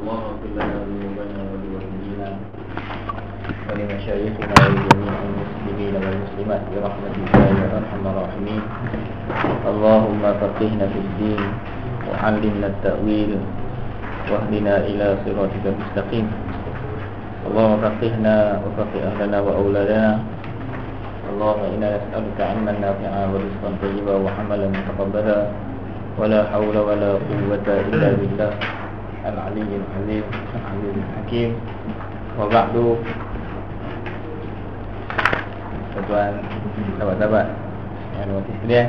الله اغفر لنا ذنوبنا ولوالدينا ولمشايخنا ولجميع المسلمين والمسلمات برحمتك يا ارحم الراحمين. اللهم فقهنا في الدين وعلمنا التأويل واهدنا إلى صراطك المستقيم. اللهم فقهنا وفقه أهلنا وأولادنا. اللهم إنا نسألك علما نافعا ورزقا طيبا وعملا متقبلا ولا حول ولا قوة إلا بالله العلي العظيم العزيز الحكيم. وبعد, tuan-tuan, sahabat-sahabat yang dirahmati sekalian,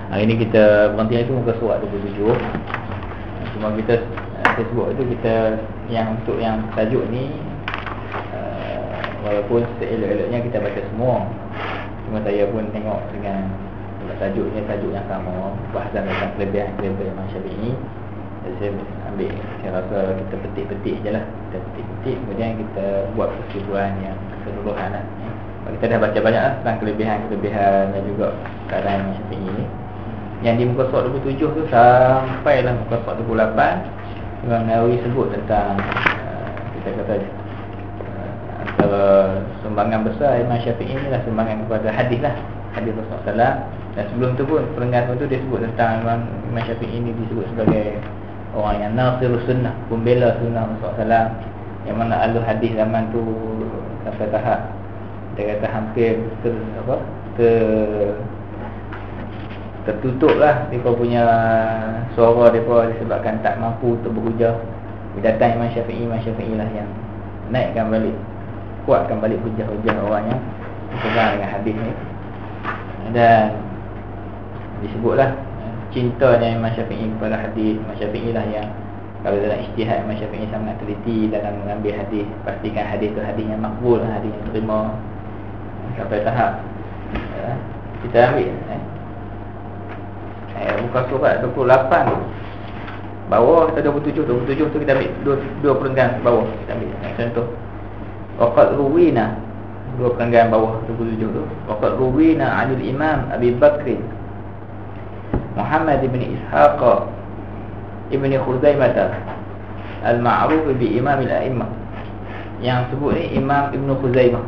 hari ini kita berhenti itu muka surat 27. Cuma kita sebut itu kita yang untuk yang tajuk ni walaupun seelok-eloknya kita baca semua, cuma saya pun tengok dengan tajuknya tajuk yang sama, bahasan tentang kelebihan-kelebihan Imam Syafi'i. Jadi saya ambil, saya rasa kita petik-petik je lah. Kita petik-petik, kemudian kita buat kesimpulan yang keseluruhan lah. Kita dah baca banyak lah tentang kelebihan-kelebihan dan juga keadaan Imam Syafi'i ni. Yang di muka surat 27 tu sampailah muka surat 28, Imam Nawawi sebut tentang kita kata antara sumbangan besar Imam Syafi'i ni lah sumbangan kepada hadis lah, hadis Rasulullah. Dan sebelum tu pun perenggan tu dia sebut tentang Imam Syafi'i ni disebut sebagai orang yang nasirus sunnah, pembela sunnah Rasulullah, yang mana ahli hadis zaman tu sampai tahap dia kata hampir tertutup lah mereka punya suara mereka disebabkan tak mampu untuk berhujah. Datang Imam Syafi'i lah yang naikkan balik, kuatkan balik hujah-hujah orang yang berpegang dengan hadis ni. Dan disebutlah cintanya Imam Syafi'i kepada hadis. Imam Syafi'i lah yang kalau dalam ijtihad Imam Syafi'i sangat teliti dalam mengambil hadis, pastikan hadis tu hadis yang makbul, hadis yang terima. Sampai tahap kita ambil muka surat 28 bawah atau 27 tu kita ambil dua perenggan bawah, kita ambil contoh waqad ruwina, dua perenggan bawah 27 tu waqad ruwina 'anil imam Abi Bakr Muhammad ibn Ishaq ibn Khuzaimah al-ma'ruf bi imam al-a'immah. Yang sebut ni Imam Ibn Khuzaimah.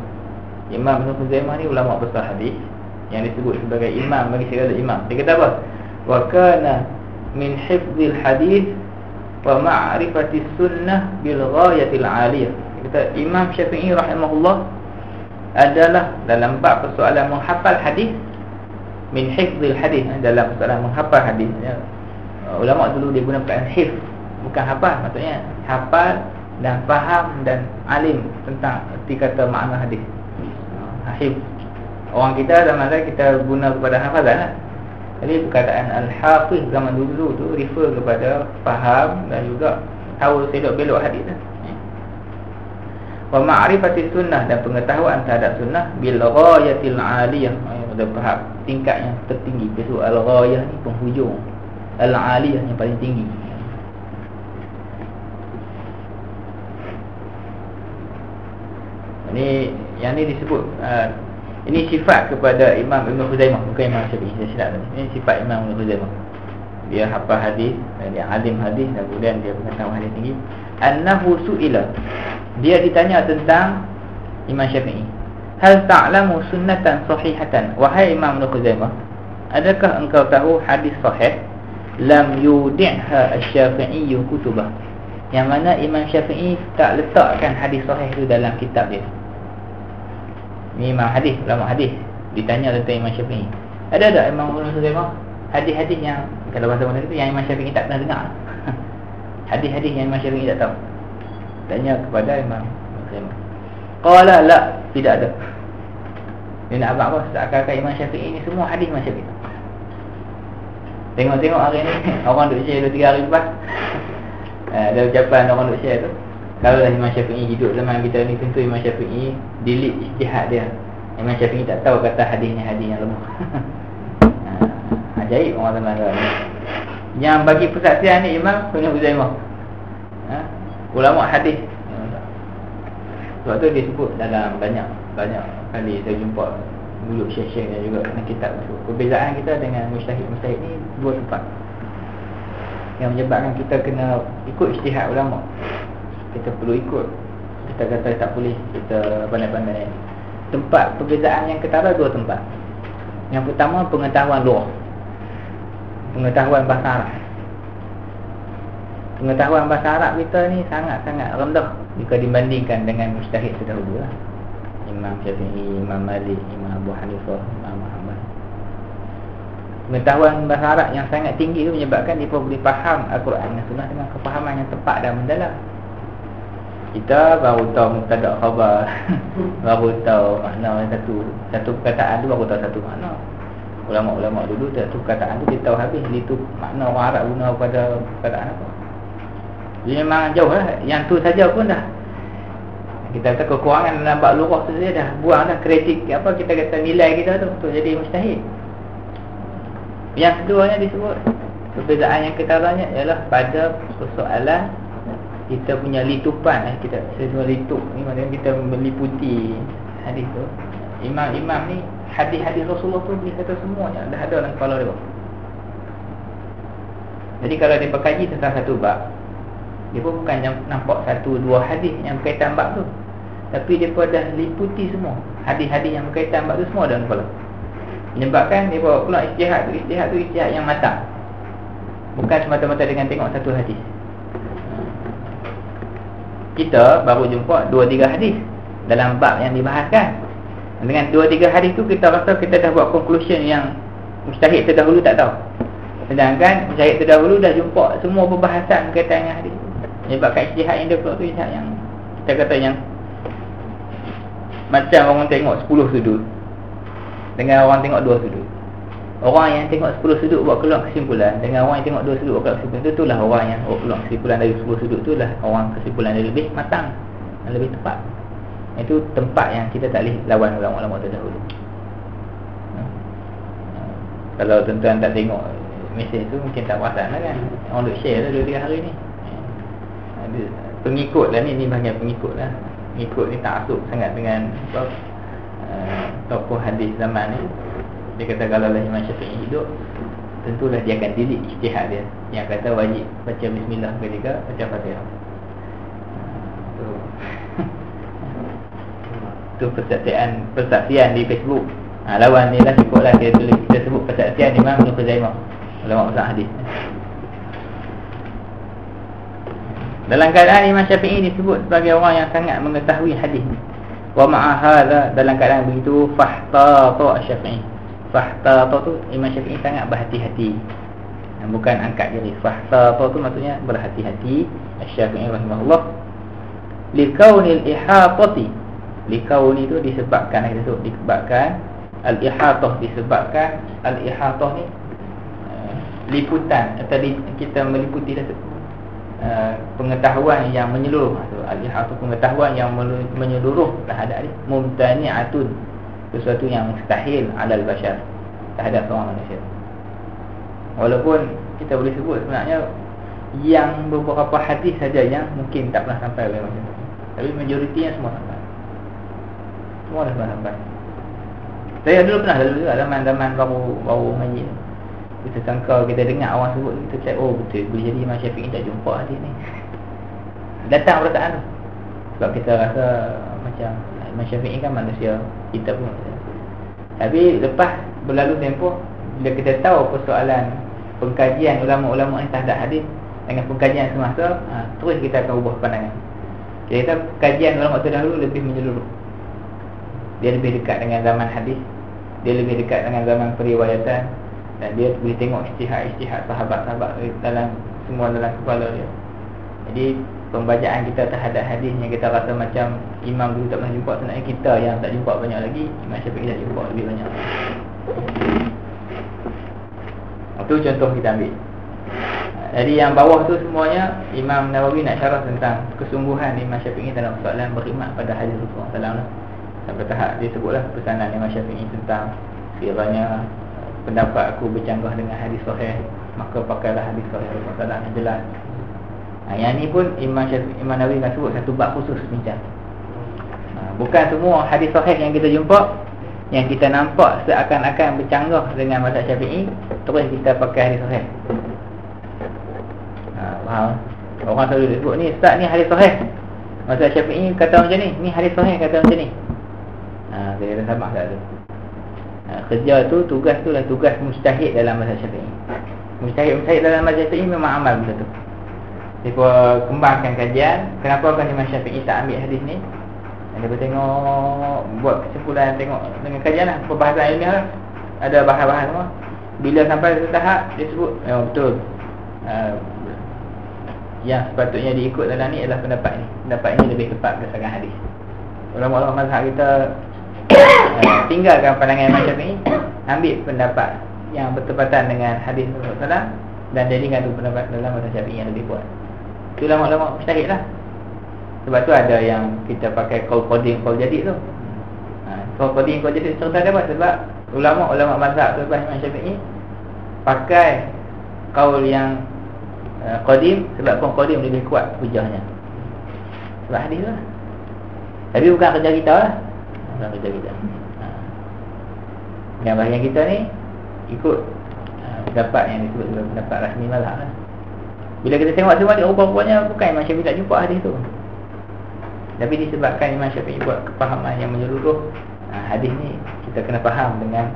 Imam Ibn Khuzaimah ni ulama besar hadis yang disebut sebagai imam bagi segala imam. Dia kata apa? Wa kana min hifdzil hadis wa ma'rifati sunnah bil ghayatil 'aliyah. Dia kata Imam Syafi'i rahimahullah adalah dalam bab persoalan menghafal hadis, min hifdzil hadis, dalam persoalan menghafal hadis ya. Ulama dulu dia guna perkataan hifz, bukan hafal, maksudnya hafal dan faham dan alim tentang erti kata makna hadis. Hifz, orang kita zaman sekarang kita guna kepada hafalan lah. Jadi perkataan al-hafiz zaman dulu tu refer kepada faham dan juga tahu selok belok hadis lah. Wa ma'rifati sunnah, dan pengetahuan terhadap sunnah bil ghayatil 'aliyah, pada tahap tingkat yang tertinggi. Itu al-ghayah ni penghujung, al-'aliyah yang paling tinggi. Ini yang ni disebut ini sifat kepada Imam Ibn Khuzaimah, bukan Imam Syafi'i, saya silap tadi. Ini sifat Imam Ibn Khuzaimah. Dia hafal hadis, dia alim hadis, dan kemudian dia pengetahuan hadis tinggi. Annahu su'ila, dia ditanya tentang Imam Syafi'i. Hal ta'lamu sunnatan sahihatan, wahai Imam Ibn Khuzaimah, adakah engkau tahu hadis sahih lam yudi'ha asy-Syafi'i kutubah, yang mana Imam Syafi'i tak letakkan hadis sahih itu dalam kitab dia. Ni Imam hadis, ulama hadis ditanya tentang Imam Syafi'i. Ada tak Imam Ibn Khuzaimah hadis-hadis yang kalau bahasa Melayu itu yang Imam Syafi'i tak pernah dengar? Hadis-hadis yang Imam Syafi'i tak tahu. Tanya kepada Imam Khuzaimah. Qala la, tidak ada. Dia nak abang apa? Seakan-akan Imam Syafi'i ni semua hadis Imam Syafi'i. Tengok-tengok hari ni orang duk share 2-3 hari lepas. Ada ucapan orang duk share tu, kalau lah Imam Syafi'i hidup zaman kita ni, tentu Imam Syafi'i delete ijtihad dia. Imam Syafi'i tak tahu kata hadis ni hadis yang lemah. Ajaib orang zaman tu. Yang bagi persaksian ni Imam Ibn Khuzaimah, ulama hadis. Sebab tu dia sebut dalam banyak kali saya jumpa mulut syekh-syekh dan juga dalam kitab tu. Perbezaan kita dengan mujtahid ni dua tempat. yang menyebabkan kita kena ikut ijtihad ulama. Kita perlu ikut. Kita kata tak boleh kita pandai-pandai. Tempat perbezaan yang ketara dua tempat. Yang pertama, pengetahuan lughah, pengetahuan bahasa Arab. Pengetahuan bahasa Arab kita ni sangat-sangat rendah jika dibandingkan dengan mujtahid terdahulu lah. Imam Syafi'i, Imam Malik, Imam Abu Hanifah, Imam Muhammad. Pengetahuan bahasa Arab yang sangat tinggi itu menyebabkan dia boleh faham Al-Quran dan Sunnah dengan kefahaman yang tepat dan mendalam. Kita baru tahu mubtada' khabar, baru tahu makna satu perkataan tu, baru tahu satu makna. Ulama-ulama dulu satu perkataan tu dia tahu habis itu makna orang Arab guna pada perkataan apa. Jadi memang jauh lah. Yang tu saja pun dah kita kata kekurangan dalam bab lughah tu saja dah buang dah kritik apa kita kata nilai kita tu untuk jadi mustahil. Yang keduanya disebut perbezaan yang ketaranya ialah pada persoalan kita punya litupan. Kita semua litup ni maknanya kita meliputi hadis tu. Imam-imam ni hadis-hadis Rasulullah tu dia kata semuanya dah ada dalam kepala dia. Jadi kalau dia berkaji tentang satu bab, dia pun bukan nampak satu dua hadis yang berkaitan bab tu, tapi dia pun dah liputi semua hadis-hadis yang berkaitan bab tu semua dalam kepala. Menyebabkan dia bawa keluar ijtihad tu ijtihad yang matang, bukan semata-mata dengan tengok satu hadis. Kita baru jumpa 2-3 hadis dalam bab yang dibahaskan. Dengan 2-3 hadis tu kita rasa kita dah buat conclusion yang mujtahid terdahulu tak tahu. Sedangkan mujtahid terdahulu dah jumpa semua perbahasan berkaitan dengan hadis. Menyebabkan ijtihad yang dia keluar tu ijtihad yang kita kata yang macam orang tengok 10 sudut dengan orang tengok 2 sudut. Orang yang tengok 10 sudut buat keluar kesimpulan dengan orang yang tengok 2 sudut buat keluar kesimpulan, itulah orang yang keluar kesimpulan dari 10 sudut, itulah orang kesimpulan yang lebih matang, yang lebih tepat. Itu tempat yang kita tak boleh lawan ulama-ulama terdahulu. Kalau tuan-tuan tak tengok mesej tu mungkin tak perasan lah kan. Orang duk share lah 2-3 hari ni. Pengikut lah ni bahagian pengikut lah. Pengikut ni tak asuk sangat dengan apa, tokoh hadis zaman ni. Dia kata kalau lah Imam Syafi'i hidup, tentulah dia akan delete ijtihad dia yang kata wajib baca bismillah ketika baca Fatihah. Tu persaksian di Facebook. Lawan ni lah cukup lah kita sebut persaksian Imam Ibn Khuzaimah, ulama usul hadis. Dalam keadaan Imam Syafi'i disebut sebagai orang yang sangat mengetahui hadis. Wa ma'a hadza, dalam keadaan begitu, fahtata Syafi'i. Fahtata tu Imam Syafi'i sangat berhati-hati. Bukan angkat jari. Fahtata tu maksudnya berhati-hati. Syafi'i rahimahullah. Likaunil ihatati. Likauni tu disebabkan al-ihatah, disebabkan al-ihatah ni liputan atau kita meliputi pengetahuan yang menyeluruh. Al-ihatah pengetahuan yang menyeluruh terhadap dia. Mumtani'atun, sesuatu yang mustahil alal bashar, terhadap seorang manusia. Walaupun kita boleh sebut sebenarnya yang beberapa hadis saja yang mungkin tak pernah sampai oleh manusia, tapi majoritinya semua sampai. Semua dah pernah sampai. Saya dulu pernah juga zaman baru mengaji. Kita sangka, kita dengar orang sebut, kita cakap oh betul, boleh jadi Imam Syafi'i tak jumpa hadis ni. Datang perasaan tu. Sebab kita rasa macam Imam Syafi'i kan manusia, kita pun manusia. Tapi lepas berlalu tempoh, bila kita tahu persoalan pengkajian ulama-ulama ni terhadap hadis dengan pengkajian semasa, terus kita akan ubah pandangan. Kita kajian ulama terdahulu lebih menyeluruh. Dia lebih dekat dengan zaman hadis, dia lebih dekat dengan zaman periwayatan, dan dia boleh tengok ijtihad sahabat-sahabat dalam semua dalam kepala dia. Jadi pembacaan kita terhadap hadis yang kita rasa macam imam dulu tak pernah jumpa, sebenarnya kita yang tak jumpa banyak lagi, Imam Syafi'i tak jumpa lebih banyak. Itu contoh kita ambil. Jadi yang bawah tu semuanya Imam Nawawi nak syarah tentang kesungguhan Imam Syafi'i dalam soalan berkhidmat pada hadis Rasulullah SAW. Sampai tahap dia sebutlah pesanan Imam Syafi'i tentang sekiranya pendapat aku bercanggah dengan hadis sahih, maka pakailah hadis sahih Rasulullah yang jelas. Yang ni pun Imam Nawawi akan sebut satu bab khusus macam. Bukan semua hadis sahih yang kita jumpa yang kita nampak seakan-akan bercanggah dengan mazhab Syafi'i terus kita pakai hadis sahih. faham. Orang selalu sebut ni, Ustaz ni hadis sahih. Mazhab Syafi'i kata macam ni hadis sahih kata macam ni. Dia dah sama tak tu. Kerja tu, tugas tu lah tugas mujtahid dalam mazhab Syafi'i. Mujtahid dalam mazhab Syafi'i memang amal benda tu. Dia kembangkan kajian, kenapa kan Imam Syafi'i tak ambil hadis ni. Dan dia tengok, buat kesimpulan, tengok dengan kajian lah, perbahasan ilmiah lah. Ada bahas-bahas semua. Bila sampai satu tahap, dia sebut betul, yang sepatutnya diikut dalam ni adalah pendapat ni. Pendapat ni lebih tepat berdasarkan hadis. Ulama-ulama mazhab kita tinggalkan pandangan Imam Syafi'i, ambil pendapat yang bertepatan dengan hadis Rasulullah dan jadikan tu pendapat dalam mazhab Syafi'i yang lebih kuat. Itu ulama-ulama mujtahid lah. Sebab tu ada yang kita pakai qaul qadim, qaul jadid tu. Qaul qadim, qaul jadid serta apa? Sebab ulama-ulama mazhab selepas Imam Syafi'i pakai qaul yang qadim, sebab qaul qadim lebih kuat hujahnya. Sebab hadis tu lah. Tapi bukan kerja kita lah. Bukan kerja kita. Yang bahagian kita ni ikut pendapat yang disebut sebagai pendapat rasmi mazhab lah. Bila kita tengok semua ni, rupa-rupanya bukan Imam Syafi'i tak jumpa hadis tu. Tapi disebabkan Imam Syafi'i buat kefahaman yang menyeluruh, hadis ni kita kena faham dengan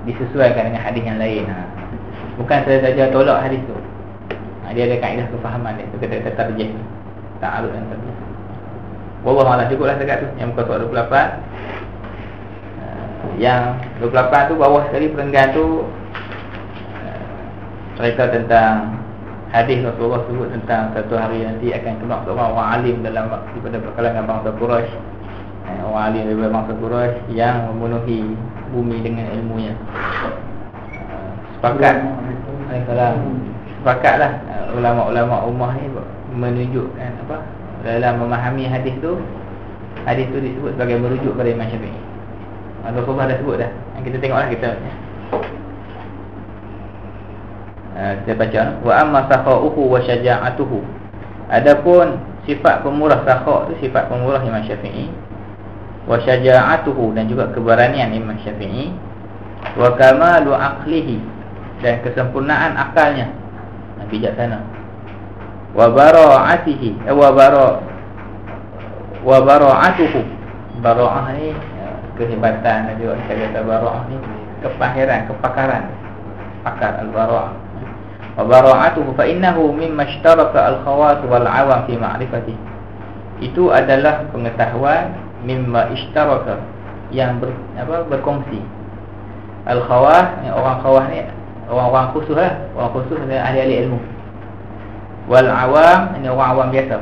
disesuaikan dengan hadis yang lain. Bukan saja tolak hadis tu. Dia ada kaedah kefahaman dia. Itu kata tarjih, ta'arud dan tarjih. Wallahu a'lam. Cukuplah dekat tu yang muka surat 28. Yang 28 tu bawah sekali perenggan tu cerita tentang hadis Rasulullah sebut tentang satu hari nanti akan keluar seorang orang alim daripada kalangan bangsa Quraisy. Orang alim daripada bangsa Quraisy yang memenuhi bumi dengan ilmunya. Sepakatlah ulama-ulama ummah ni menunjukkan apa dalam memahami hadis tu disebut sebagai merujuk pada Imam Syafi'i. Rasulullah dah sebut dah. Kita tengoklah kita baca wa amma sakha'uhu wa syaja'atuhu. Adapun sifat pemurah sakha' tu sifat pemurah Imam Syafi'i, wa syaja'atuhu dan juga keberanian Imam Syafi'i, wa kamalu aqlihi dan kesempurnaan akalnya, bijaksana, wa bara'atihi wa bara'atuhu. Bara'ah ni kehebatan, dan juga kita kata bara'ah ni kepahiran, kepakaran, pakar al-bara'ah. Wa bara'atuhu fa innahu mimma ishtaraka al-khawas wal 'awam fi ma'rifatihi. Itu adalah pengetahuan mimma ishtaraka yang berkongsi. Al-khawas ni orang khawas ni orang-orang khusus lah, orang khusus ni ahli-ahli ilmu. Wal 'awam ni orang awam biasa.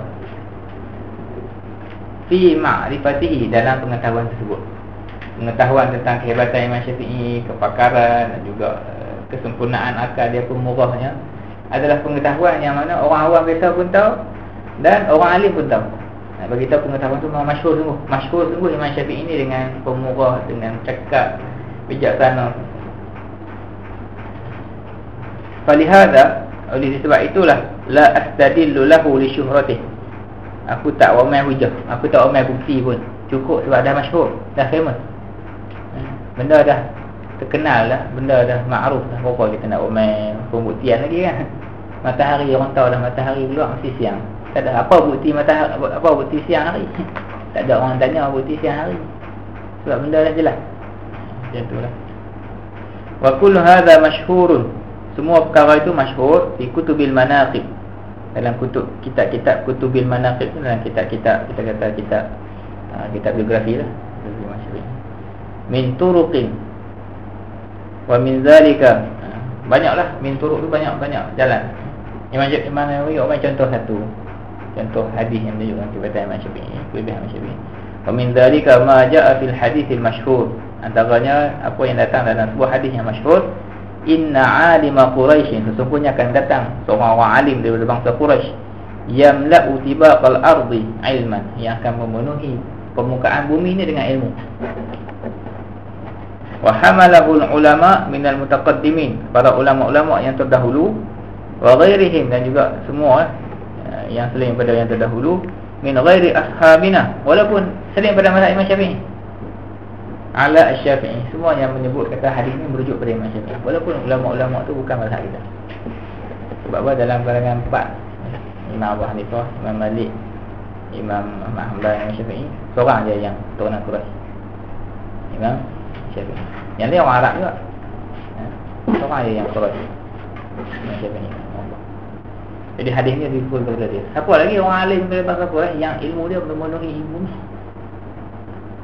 Fi ma'rifatihi dalam pengetahuan tersebut. Pengetahuan tentang kehebatan Imam Syafi'i, kepakaran dan juga kesempurnaan akal dia, pemurahnya, adalah pengetahuan yang mana orang awam biasa pun tahu dan orang alim pun tahu. Bagi kita pengetahuan tu memang masyhur sungguh. Masyhur sungguh Imam Syafi'i ini dengan pemurah, dengan cakap bijaksana. Falihada, oleh sebab itulah la astadillu lahu li syuhratihi. Aku tak omel hujah, aku tak omel bukti pun. Cukup sebab dah masyhur, dah famous. Benda dah terkenal lah, benda dah ma'ruf dah. Apa kita nak omel pembuktian lagi kan? Matahari, orang tahu dah matahari keluar mesti siang. Tak ada apa bukti matahari, apa bukti siang hari. Tak ada orang tanya bukti siang hari. Sebab benda dah jelas. Macam tu lah. Wa kullu hadha masyhurun. Semua perkara itu masyhur fi kutubil manaqib. Dalam kitab-kitab kutubil manaqib tu, dalam kitab-kitab kita kata kitab biografi lah. Min turuqin wa min zalika, banyaklah min turuq tu, banyak jalan. Imam Nawawi orang contoh satu, contoh hadis yang menunjukkan kebaikan Imam Syafi'i, kelebihan Imam Syafi'i. Wa min zalika ma jaa fil haditsil masyhur, antaranya apa yang datang dalam sebuah hadis yang masyhur, inna alima Quraisy, sesungguhnya akan datang seorang orang alim daripada bangsa Quraisy, yamla'u tibaqal ardi ilman, yang akan memenuhi permukaan bumi ini dengan ilmu. Wa hamalahu ulama minal mutaqaddimin, para ulama-ulama yang terdahulu, wa ghairihim dan juga semua yang selain pada yang terdahulu, min ghairi ashabina, walaupun selain pada mazhab Imam Syafi'i, ala asy-Syafi'i, semua yang menyebut kata hadis ini merujuk pada Imam Syafi'i, walaupun ulama-ulama tu bukan mazhab kita. Sebab apa? Dalam kalangan 4, Imam Abu Hanifah, Imam Malik, Imam Ahmad Hanbal, Imam Syafi'i, seorang je yang keturunan Quraisy. Imam Syafi'i. Yang lain orang Arab juga. Seorang je yang Quraisy. Imam Syafi'i. Jadi hadis ni dipukul kepada dia. Siapa lagi orang alim pada bahasa Quraisy yang ilmu dia memenuhi ilmu ni?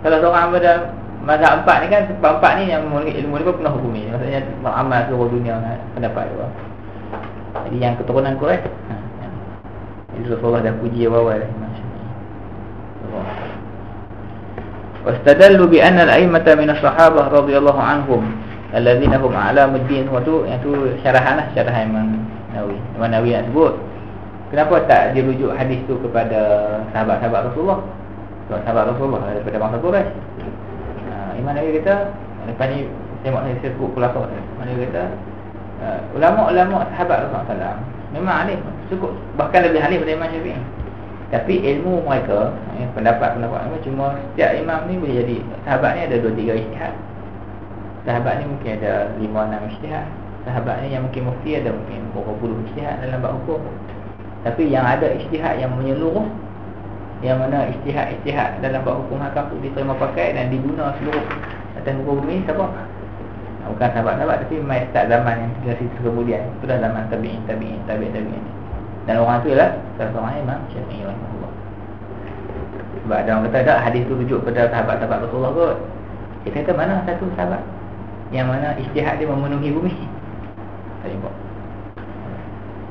Kalau seorang pada mazhab 4 ni kan, sebab 4 ni yang memenuhi ilmu ni pun penuh hukum ni. Maksudnya beramal seluruh dunia pendapat dia. Jadi yang keturunan Quraisy, itu Rasulullah dah puji awal-awal Imam Syafi'i. Wastadallu bi anna al-a'immata min as-sahabah radhiyallahu anhum alladzina hum a'lamuddin, wa tu yang tu syarahan Imam Nawawi. Imam Nawawi nak sebut kenapa tak dirujuk hadis tu kepada sahabat-sahabat Rasulullah. Sebab sahabat Rasulullah daripada bangsa Quraisy. Imam Nawawi kata, lepas ni tengok saya sebut khulafah. Imam Nawawi kata ulama-ulama sahabat Rasulullah SAW memang alim, cukup, bahkan lebih alim daripada Imam Syafi'i. Tapi ilmu mereka, pendapat-pendapat mereka, cuma setiap imam ni boleh jadi. Sahabat ni ada 2-3 ijtihad. Sahabat ni mungkin ada 5-6 ijtihad. Sahabat ni yang mungkin mufti ada mungkin berapa puluh ijtihad dalam bab hukum. Tapi yang ada ijtihad yang menyeluruh, yang mana ijtihad dalam bab hukum hakam tu diterima pakai dan diguna seluruh atas muka bumi, siapa? Bukan sahabat-sahabat, tapi mai start zaman yang generasi kemudian. Itulah zaman tabi'in. Dan orang tu ialah salah seorang Imam Syafi'i rahimahullah. Sebab ada orang kata tak, hadis tu rujuk pada sahabat-sahabat Rasulullah kot. Kita kata mana satu sahabat yang mana ijtihad dia memenuhi bumi? Tak jumpa.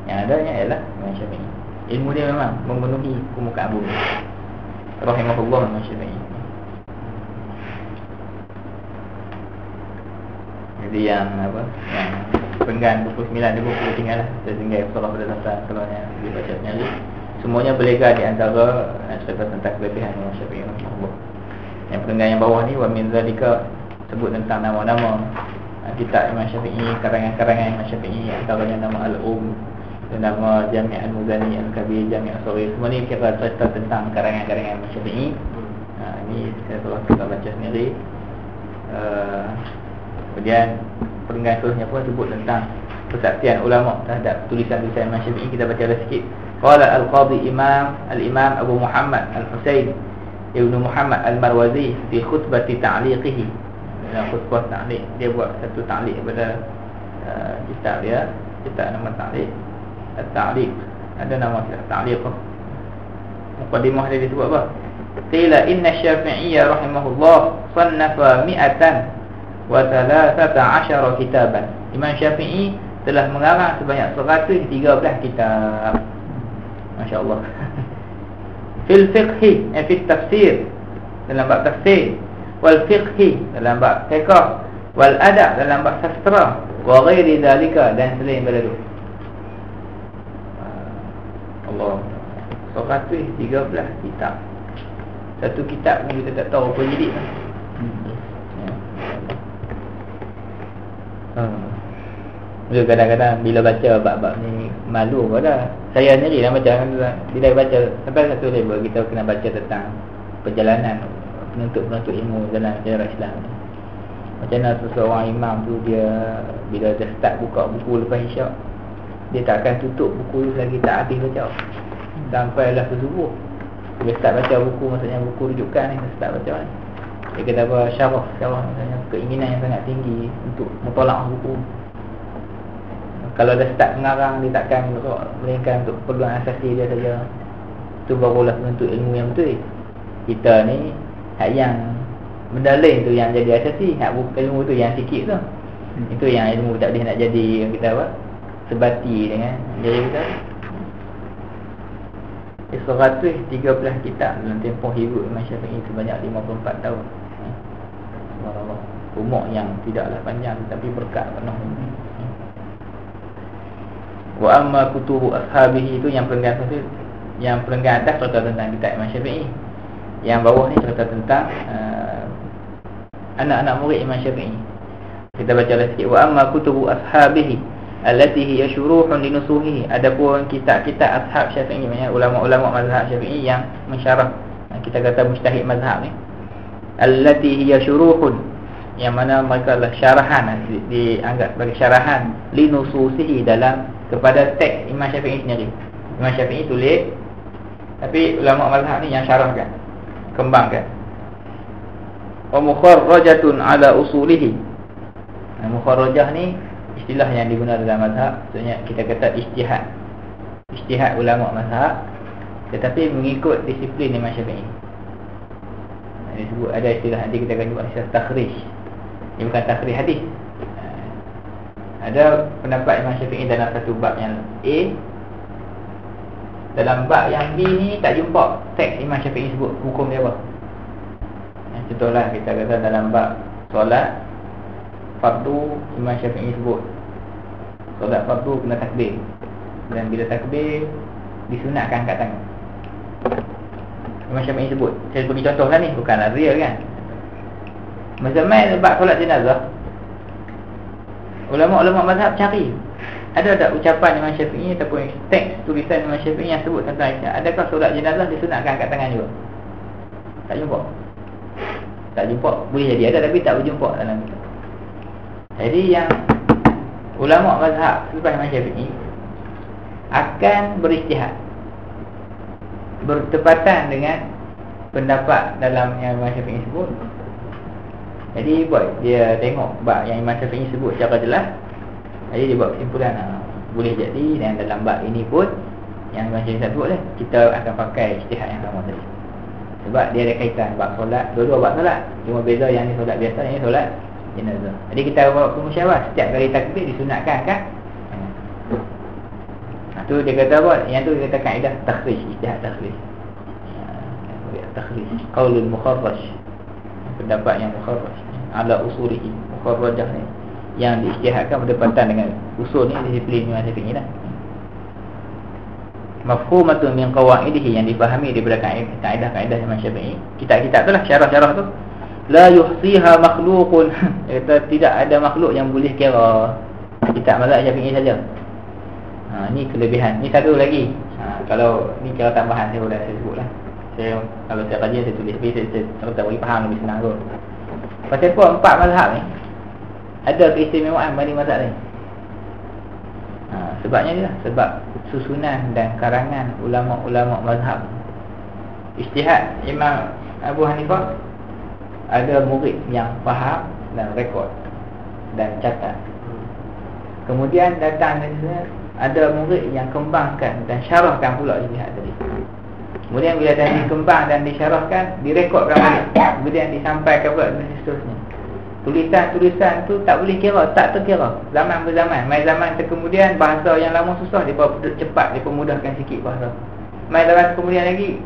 Yang adanya ialah Imam Syafi'i. Ilmu dia memang memenuhi permukaan bumi. Rahimahullah Imam Syafi'i. Jadi yang penggan buku 9 dia buku tinggal lah. Saya tinggal surah pada dasar kalau yang dibaca sekali. Semuanya berlega di antara cerita tentang kelebihan Imam Syafi'i rahimahullah. Yang penggan yang bawah ni wa min zalika sebut tentang nama-nama kitab Imam Syafi'i, karangan-karangan Imam Syafi'i, antaranya nama Al-Um, nama Jami' Al-Muzani, Al-Kabir, Jami' Al-Saghir. Semua ni kira cerita tentang karangan-karangan Imam Syafi'i. Ini saya telah kita baca sendiri. Kemudian perenggan seterusnya pun sebut tentang persaksian ulama terhadap tulisan-tulisan Imam Syafi'i. Kita baca sikit. Qala al-Qadhi Al-Imam Abu Muhammad Al-Husain Ibn Muhammad Al-Marwazi fi khutbati ta'liqihi. Dalam khutbah ta'liq, dia buat satu ta'liq pada kitab dia. Kitab nama ta'liq, At-Ta'liq. Ada nama ta'liq. Muqaddimah dia disebut apa? Qila inna Syafi'iyya rahimahullah sannafa mi'atan wa 13 kitaban. Imam Syafi'i telah mengarang sebanyak 113 kitab. Masya-Allah. Fil fiqhi, fil tafsir, dalam bab tafsir, wal fiqhi, dalam bab fiqh, wal adab, dalam bab sastra, wa ghairi zalika, dan selain daripada itu. Allah. 113 kitab. Satu kitab pun kita tak tahu apa jadi. Kadang-kadang bila baca bab-bab ni malu pun dah. Saya sendiri dah baca. Bila baca sampai satu level, kita kena baca tentang perjalanan penuntut ilmu dalam sejarah Islam ni. Macam mana seseorang imam tu, dia bila dah start buka buku lepas isyak, dia tak akan tutup buku tu lagi tak habis baca sampailah ke subuh. Dia start baca buku, maksudnya buku rujukan ni, dia start baca ni. Dia kata apa, syarah maksudnya keinginan yang sangat tinggi untuk mutalaah buku. Kalau dah start mengarang, dia takkan melainkan untuk keperluan asasi dia saja. Itu barulah penuntut ilmu yang betul. Kita ni hak yang benda lain tu yang jadi asasi, hak ilmu tu yang sikit tu. Itu yang ilmu tak boleh nak jadi yang kita apa, sebati dengan jadi kita. 113 kitab dalam tempoh hidup Imam Syafi'i sebanyak 54 tahun. Subhanallah. Umur yang tidaklah panjang tapi berkat penuh. Wa amma kutubu ashabihi, itu yang perenggan satu. Yang perenggan atas cerita tentang kitab Imam Syafi'i. Yang bawah ni cerita tentang anak-anak murid Imam Syafi'i. Kita baca sikit. Wa amma kutubu ashabihi allati hiya syuruhun linusuhihi. Adapun kitab-kitab ashab Syafi'i, maknanya ulama-ulama mazhab Syafi'i yang mensyarah, kita kata mujtahid mazhab ni, allati hiya syuruhun, yang mana mereka adalah syarahan, dianggap sebagai syarahan linusuhihi, dalam kepada teks Imam Syafi'i sendiri. Imam Syafi'i tulis, tapi ulama mazhab ni yang syarahkan, kembangkan. Wa mukharrajatun ala usulihi. Mukharrajah ni istilah yang digunakan dalam mazhab. Maksudnya kita kata ijtihad ulama mazhab, tetapi mengikut disiplin Imam Syafi'i. Disebut ada istilah, nanti kita akan buat istilah takhrij. Ini bukan takhrij hadis. Ada pendapat Imam Syafi'i dalam satu bab yang A, dalam bab yang B ni tak jumpa teks Imam Syafi'i sebut hukum dia apa. Contohlah kita kata dalam bab solat fardu, Imam Syafi'i sebut solat fardu kena takbir, dan bila takbir disunatkan angkat tangan. Imam Syafi'i sebut. Saya bagi contoh lah ni, bukanlah real kan. Macam bab solat jenazah, ulama-ulama mazhab cari ada tak ucapan Imam Syafi'i ataupun teks tulisan Imam Syafi'i yang sebut tentang adakah solat jenazah disunatkan angkat tangan juga. Tak jumpa. Tak jumpa. Boleh jadi ada, tapi tak berjumpa dalam kitab. Jadi yang ulama mazhab selepas Imam Syafi'i akan beristihad bertepatan dengan pendapat dalam yang Imam Syafi'i sebut. Jadi buat dia tengok bab yang Imam Syafi'i sebut secara jelas, jadi dia buat kesimpulan, boleh jadi dan dalam bab ini pun yang Imam Syafi'i sebut lah, kita akan pakai ijtihad yang sama tadi. Sebab dia ada kaitan bab solat, dua-dua bab solat, cuma beza yang ni solat biasa, yang ni solat jenazah. Jadi kita buat pemusyawarah, setiap kali takbir disunatkan kan. Tu dia kata apa? Yang tu dia kata kaedah takhrij, ijtihad takhrij. Takhrij, qaulul mukharraj, pendapat yang mukharraj ala usulihi. Mukharrajah ni yang diijtihadkan berdepatan dengan usul ni, disiplin Imam Syafi'i lah. Mafhumatun min qawaidihi, yang difahami daripada kaedah-kaedah Imam Syafi'i. Kitab-kitab tu lah, syarah-syarah tu. La yuhsiha makhluqun. Dia kata tidak ada makhluk yang boleh kira. Kitab mazhab Syafi'i saja. Ni kelebihan. Ni satu lagi. Kalau ni kira tambahan saya dah sebut lah. Kalau saya kaji saya tulis, tapi saya tak bagi faham lebih senang kot. Pasal apa empat mazhab ni ada keistimewaan berbanding mazhab ni? Sebabnya ni lah, sebab susunan dan karangan ulama-ulama mazhab. Ijtihad Imam Abu Hanifah, ada murid yang faham dan rekod dan catat. Kemudian datang ada murid yang kembangkan dan syarahkan pula ijtihad tadi. Kemudian bila dah dikembang dan disyarahkan, direkodkan balik, kemudian disampaikan pula dan seterusnya. Tulisan-tulisan tu tak boleh kira, tak terkira. Zaman berzaman, mai zaman kemudian bahasa yang lama susah, dia cepat, dia pemudahkan sikit bahasa. Mai zaman kemudian lagi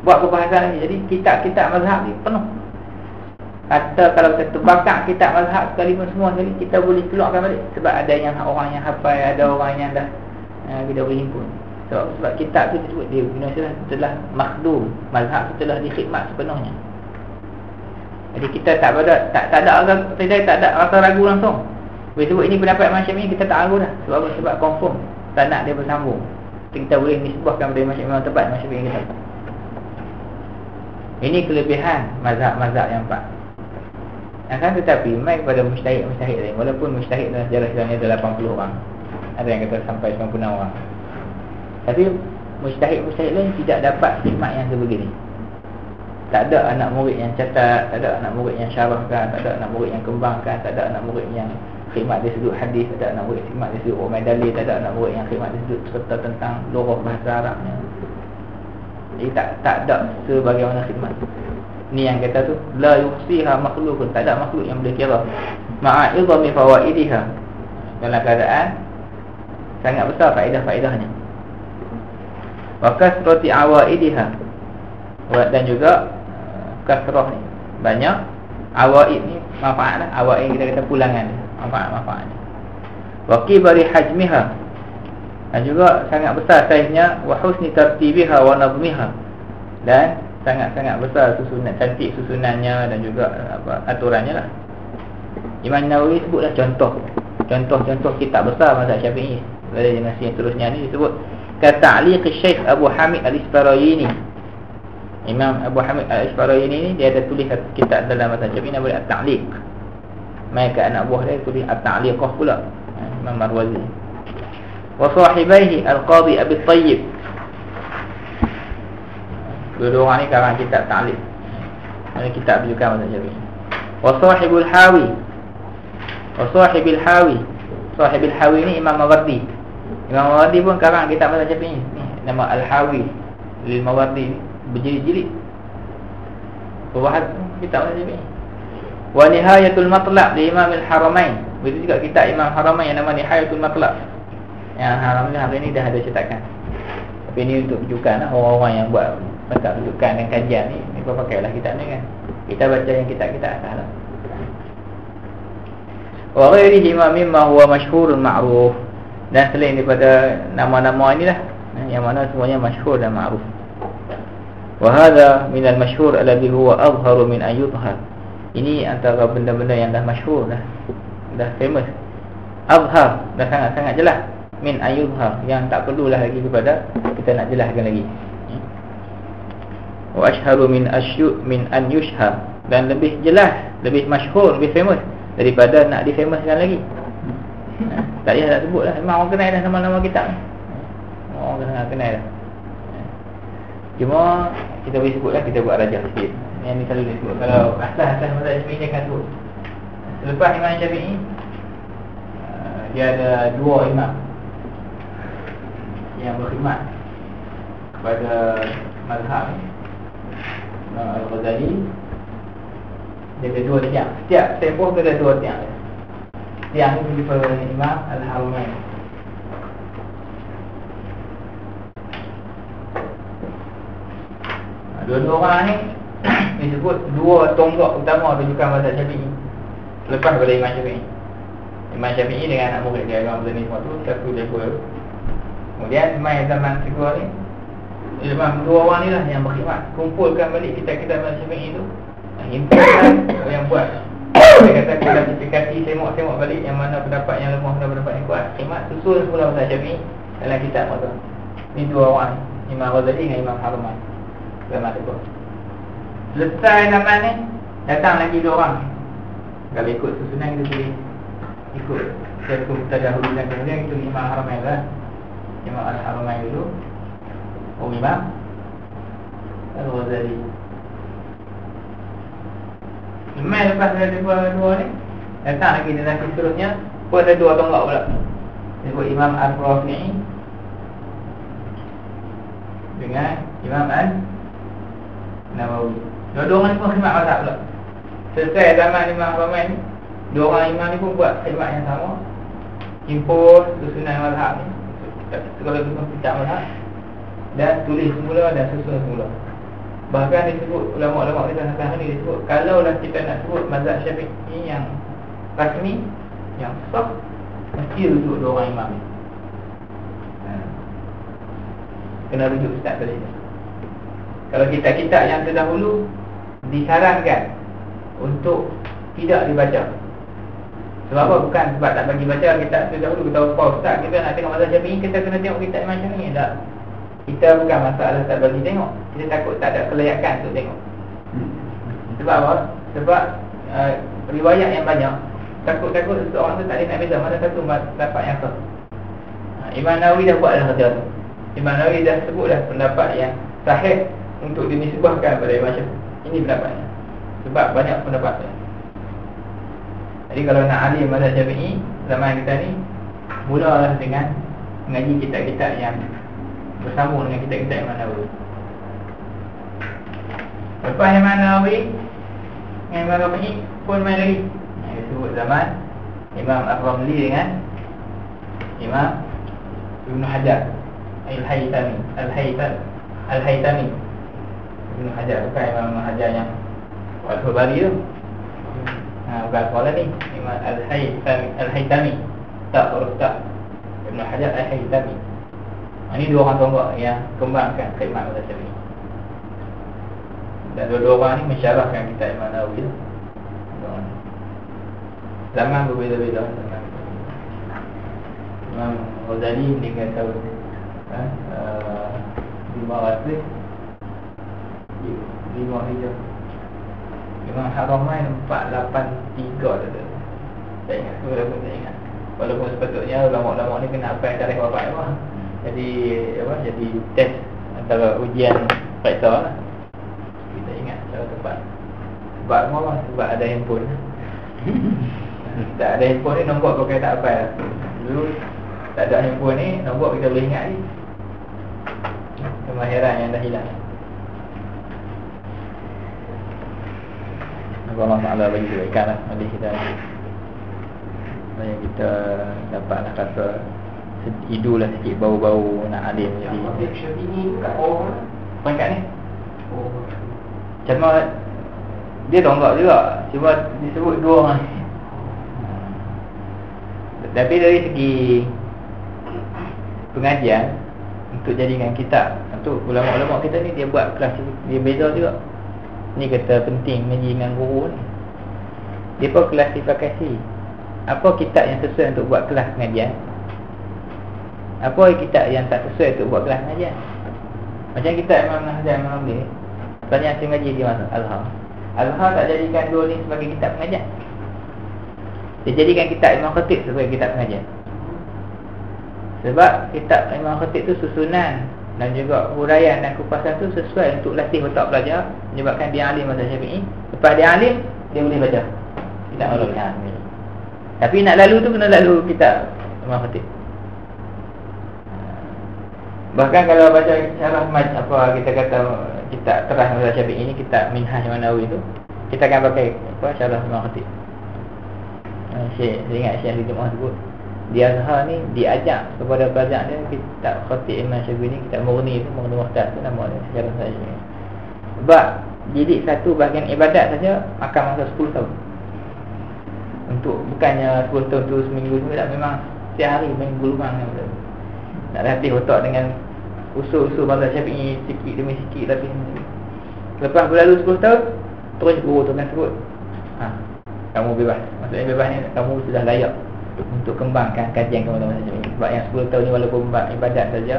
buat perbahasan lagi. Jadi kitab-kitab mazhab ni penuh. Kata kalau kita terbakar kitab mazhab sekali pun semua sekali, kita boleh keluarkan balik. Sebab ada yang orang yang hafal, ada orang yang dah kita boleh himpun. Sebab kitab tu disebut dia guna telah makhdum, mazhab tu telah dikhidmat sepenuhnya. Jadi kita tak ada rasa ragu langsung. Bila sebut ini pendapat Imam Syafi'i, kita tak ragu dah. Sebab confirm sanad dia bersambung. Kita boleh nisbahkan pada Imam Syafi'i memang tepat Imam Syafi'i kita. Ini kelebihan mazhab-mazhab yang empat. Akan tetapi mai kepada mujtahid lain, walaupun mujtahid dalam sejarah Islam ni ada 80 orang. Ada yang kata sampai 90 orang. Tapi mujtahid lain tidak dapat khidmat yang sebegini. Tak ada anak murid yang catat, tak ada anak murid yang syarahkan, tak ada anak murid yang kembangkan, tak ada anak murid yang khidmat dari sudut hadis, tak ada anak murid khidmat dari sudut umum dalil, tak ada anak murid yang khidmat dari sudut serta tentang lughah bahasa Arabnya. Jadi tak ada sebagaimana khidmat. Ni yang kata tu la yuhsiha makhluqun, tak ada makhluk yang boleh kira. Ma'a idhami fawaidiha, dalam keadaan sangat besar faedah-faedahnya. Wa kasrati awaidiha, dan juga kasrah ni banyak, awaid ni manfaat lah. Awaid kita kata pulangan, manfaat ni. Wa kibari hajmiha, dan juga sangat besar saiznya. Wa husni tartibiha wa nazmiha, dan sangat-sangat besar susunan, cantik susunannya dan juga aturannya lah. Imam Nawawi sebutlah contoh kitab besar mazhab Syafi'i. Pada generasi yang terusnya ni disebut Kata'liq Syekh Abu Hamid Al-Isfarayini. Imam Abu Hamid Al-Isfarayini ni dia ada tulis kitab dalam mazhab Syafi'i namanya At-Ta'liq. Mai ke anak buah dia tulis At-Ta'liqah pula, Imam Marwazi. wa sahibaihi Al-Qadhi Abi Tayyib. Dua orang ni karang kitab ta'liq. Ada kitab rujukan mazhab Syafi'i. Wa sahibul Hawi. Wa sahibil Hawi. Sahibil Hawi ni Imam Mawardi. Imam Mawardi pun karang kitab mazhab Syafi'i. Ni nama Al-Hawi lil Mawardi, berjilid-jilid. Pembahasan kitab mazhab Syafi'i. Wa Nihayatul Matlab li Imam Al-Haramain. Begitu juga kitab Imam Haramain yang nama Nihayatul Matlab. Yang Haramain hari ni dah ada cetakan. Tapi ni untuk rujukan orang-orang yang buat pasal rujukan dan kajian ni, mereka pakailah kitab ni kan. Kita baca yang kitab-kitab atas lah. Wa ghairihi mimma huwa masyhurun ma'ruf. Dan selain daripada nama-nama inilah yang mana semuanya masyhur dan ma'ruf. Wa hadha min al-masyhur alladhi huwa azharu min an yudhhar. Ini antara benda-benda yang dah masyhur dah famous. Azhar, dah sangat-sangat jelas. Min an yudhhar, yang tak perlulah lagi kepada kita nak jelaskan lagi. Wa ashharu min an yushhar, dan lebih jelas, lebih masyhur, lebih famous daripada nak difamouskan lagi. Tak payah nak sebut lah, memang orang kenal dah nama-nama kitab ni. Orang kenal dah. Cuma kita boleh sebut lah, kita buat rajah sikit. Yang ni selalu disebut. Kalau asas-asas mazhab Syafi'i dia akan sebut. Selepas Imam Syafi'i, dia ada dua imam yang berkhidmat kepada mazhab ni. Al-Ghazali, dia ada dua tiang. Setiap tempoh tu ada dua tiang. Tiang ni daripada Imam Al-Haramain. Dua-dua orang ni disebut dua tonggak utama rujukan mazhab Syafi'i lepas pada Imam Syafi'i. Imam Syafi'i dengan anak murid dia Imam Ghazali tu satu level. Kemudian mai zaman kedua ni, Imam dua orang ni lah yang berkhidmat, kumpulkan balik kitab-kitab mazhab Syafi'i tu, himpunkan yang buat. Dia kata klasifikasi, tengok balik yang mana pendapat yang lemah dan pendapat yang kuat, khidmat susun semula mazhab Syafi'i dalam kitab tu. Ni dua orang, Imam Ghazali dengan Imam Haramain. Zaman tu. Selesai zaman ni, datang lagi dua orang. Kalau ikut susunan kita boleh ikut satu tadahulu dan kemudian itu Imam Haramain lah. Imam Al-Haramain dulu, Imam Al-Ghazali. Imam lepas ada dua ni, datang lagi generasi seterusnya pun ada dua tonggak pula. Disebut Imam Al-Rafi'i dengan Imam Al-Nawawi. Dua-dua orang ni pun khidmat mazhab pula. Selesai zaman Imam Al-Haramain ni, dua orang imam ni pun buat khidmat yang sama, himpun susunan mazhab ni, kalau susun kitab mazhab, dan tulis semula dan susun semula. Bahkan disebut ulama-ulama di sana ni disebut, kalaulah kita nak sebut mazhab Syafi'i yang rasmi, yang sah, mesti rujuk dua orang imam ni. Kena rujuk ustaz tadi. Kalau kitab-kitab yang terdahulu disarankan untuk tidak dibaca. Sebab apa? Bukan sebab tak bagi baca kitab terdahulu. Kita tahu ustaz, kita nak tengok mazhab Syafi'i, kita kena tengok kitab Imam Syafi'i. Tak. Kita bukan masalah tak bagi tengok, kita takut tak ada kelayakan untuk tengok. Sebab apa? Sebab riwayat yang banyak, takut-takut seorang tu tak boleh nak beza mana satu pendapat yang sah. Imam Nawawi dah buat dah kerja tu. Imam Nawawi dah sebut dah pendapat yang sahih untuk dinisbahkan pada Imam Syafi'i. Ini pendapatnya. Sebab banyak pendapat tu. Jadi kalau nak alim mazhab Syafi'i zaman kita ni, mulalah dengan mengaji kitab-kitab yang bersambung dengan kitab-kitab Imam Nawawi. Lepas Imam Nawawi, Imam Rafi'i pun main lagi. Dia sebut zaman Imam Ar-Ramli dengan Imam Ibn Hajar Al-Haytami. Ibn Hajar, bukan Imam Hajar yang Fathul Bari tu. Bukan sekolah ni, Imam Al-Haytami. Tak, huruf tak. Ibn Hajar Al-Haytami. Ini dua orang tonggak yang kembangkan khidmat mazhab Syafi'i. Dan dua-dua orang ni mensyarahkan kitab Imam Nawawi. Zaman berbeza-beza. Imam Ghazali meninggal tahun 500 Hijrah. Imam Haramain 483 dah. Tak ingat, saya tak ingat. Walaupun sepatutnya ulama-ulama ni kena apa yang tarikh bapak apa. Jadi jadi test antara ujian fakta lah. Kita ingat cara tepat. Sebab sebab ada handphone. Tak ada handphone ni nombor kau kata apa lah. Dulu tak ada handphone ni, nombor kita boleh ingat lagi. Kemahiran yang dah hilang. Allah Ta'ala bagi kebaikan lah bagi kita. Supaya kita dapatlah kata hidulah sikit bau-bau nak alim jadi. Syarif ni kat bawah Peringkat ni? Cuma dia tonggak juga. Cuma disebut dua orang. Tapi dari segi pengajian untuk jadikan kitab, untuk ulama-ulama kita ni dia buat kelas, dia beza juga. Ni kata penting mengaji dengan guru ni. Dia pun klasifikasi apa kitab yang sesuai untuk buat kelas pengajian, apa kitab yang tak sesuai untuk buat kelas pengajian. Macam kitab Imam Nahjar Imam ni, banyak yang mengaji di mana Al-Har. Al-Har tak jadikan dua ni sebagai kitab pengajian. Dia jadikan kitab Imam Khatib sebagai kitab pengajian. Sebab kitab Imam Khatib tu susunan dan juga huraian dan kupasan tu sesuai untuk latih otak pelajar, menyebabkan dia alim mazhab Syafi'i. Lepas dia alim, dia boleh baca kitab ulama ni. Tapi nak lalu tu kena lalu kitab Imam Khatib. Bahkan kalau baca syarah apa kita kata kitab terah mazhab Syafi'i ni, kitab Minhaj Nawawi tu, kita akan pakai apa syarah Imam Khatib. Saya ingat Syekh Jumaah sebut di Azhar ni diajak kepada pelajar dia kitab Khatib Imam Syafi'i ni, kitab Mughni tu, Mughni Muhtar tu nama dia sejarah saja. Sebab jadi satu bahagian ibadat saja makan masa 10 tahun. Untuk bukannya 10 tahun tu seminggu tak, memang setiap hari main gulungan nak latih otak dengan usul-usul mazhab Syafi'i sikit demi sikit latih. Lepas berlalu 10 tahun, terus guru tu akan sebut, kamu bebas. Maksudnya bebas ni kamu sudah layak untuk kembangkan kajian kamu dalam mazhab Syafi'i. Sebab yang 10 tahun ni walaupun ibadat saja,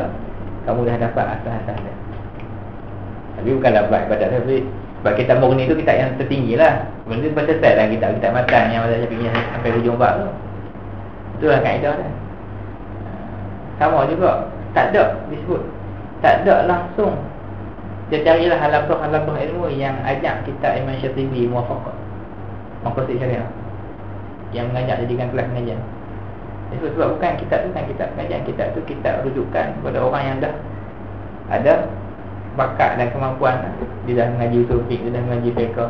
kamu dah dapat asas-asas dia. Tapi bukanlah buat ibadat tapi sebab kitab Mughni tu kitab yang tertinggi lah. Benda tu selesai lah kitab matan yang mazhab Syafi'i sampai hujung bab tu. Itulah kaedah dia. Sama juga, tak ada disebut, tak ada langsung. Dia carilah halaqah ilmu yang ajak kitab Imam Syafi'i muwafaqah maqasid syariah, yang mengajak jadikan kelas pengajian. Sebab bukan kitab tu kan kitab pengajian, kitab tu kitab rujukan kepada orang yang dah ada bakat dan kemampuan. Dia dah mengaji usul fiqh, dia dah mengaji fiqh.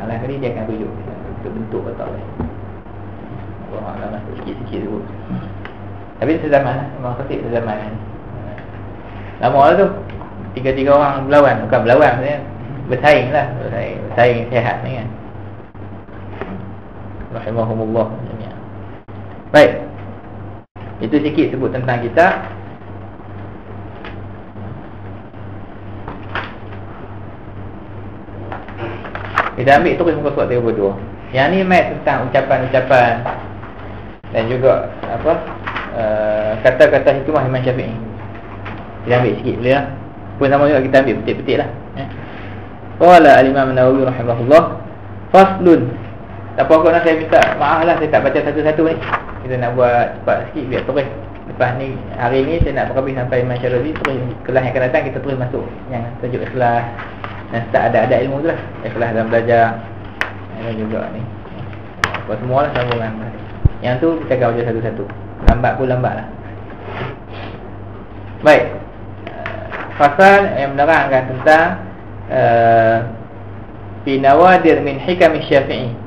Lain kali dia akan rujuk untuk bentuk atau lain. Allah Allah masuk sikit-sikit dulu. Tapi sezaman lah, Imam Khatib sezaman kan. Lama lah tu, 3 orang berlawan. Bukan berlawan sebenarnya, bersaing lah, bersaing sihat ni kan. Rahimahumullah jami'an. Baik, itu sikit sebut tentang kitab. Kita ambil terus muka surat 32. Yang ni mai tentang ucapan-ucapan dan juga apa kata-kata hikmah Imam Syafi'i. Kita ambil sikit boleh lah. Pun sama juga kita ambil petik-petik lah. Qala al-Imam Nawawi rahimahullah, faslun. Tak apa nak saya minta maaf lah, saya tak baca satu-satu ni. Kita nak buat cepat sikit biar terus. Lepas ni, hari ni saya nak berhabis sampai Imam Syarazi. Terus kelas yang akan datang kita terus masuk yang tajuk ikhlas. Dan tak ada ilmu tu lah, ikhlas dalam belajar. Yang juga ni apa semua lah sambungan. Yang tu kita akan baca satu-satu. Lambat pun lambat lah. Baik, fasal yang menerangkan tentang fi nawadir min hikam Syafi'i.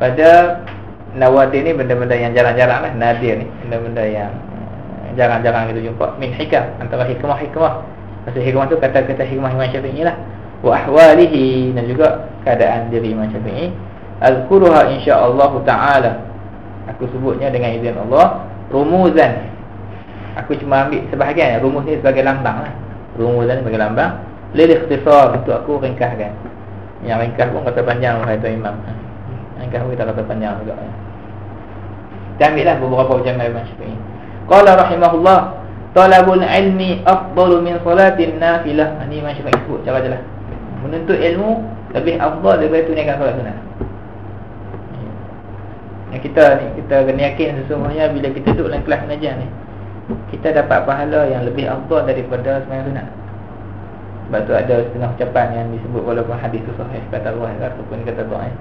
Pada nawadir ni benda-benda yang jarang-jarang lah. Nadir ni benda-benda yang jarang-jarang kita jumpa. Min hikam, antara hikmah-hikmah. Maksud hikmah tu kata-kata hikmah Imam Syafi'i lah. Wa ahwalihi, dan juga keadaan diri Imam Syafi'i. Al-Quruha insyaAllah ta'ala, aku sebutnya dengan izin Allah, rumuzan. Aku cuma ambil sebahagian. Rumus ni sebagai lambang lah. Rumuzan sebagai lambang. Lil ikhtisar, untuk aku ringkaskan. Yang ringkas pun kata panjang wahai tuan Imam. Ringkas pun kita kata panjang juga. Kita ambil lah beberapa ucapan Imam Syafi'i. Qala rahimahullah, talabul ilmi afdalu min salatin nafilah. Ini Imam Syafi'i sebut cara jelas. Menuntut ilmu lebih afdal daripada tunaikan solat sunat. Yang kita ni, kita kena yakin sesungguhnya bila kita duduk dalam kelas mengajar ni, kita dapat pahala yang lebih afdal daripada sembahyang sunat. Sebab tu ada setengah ucapan yang disebut walaupun hadis tu sahih kata Allah ataupun kata dhaif,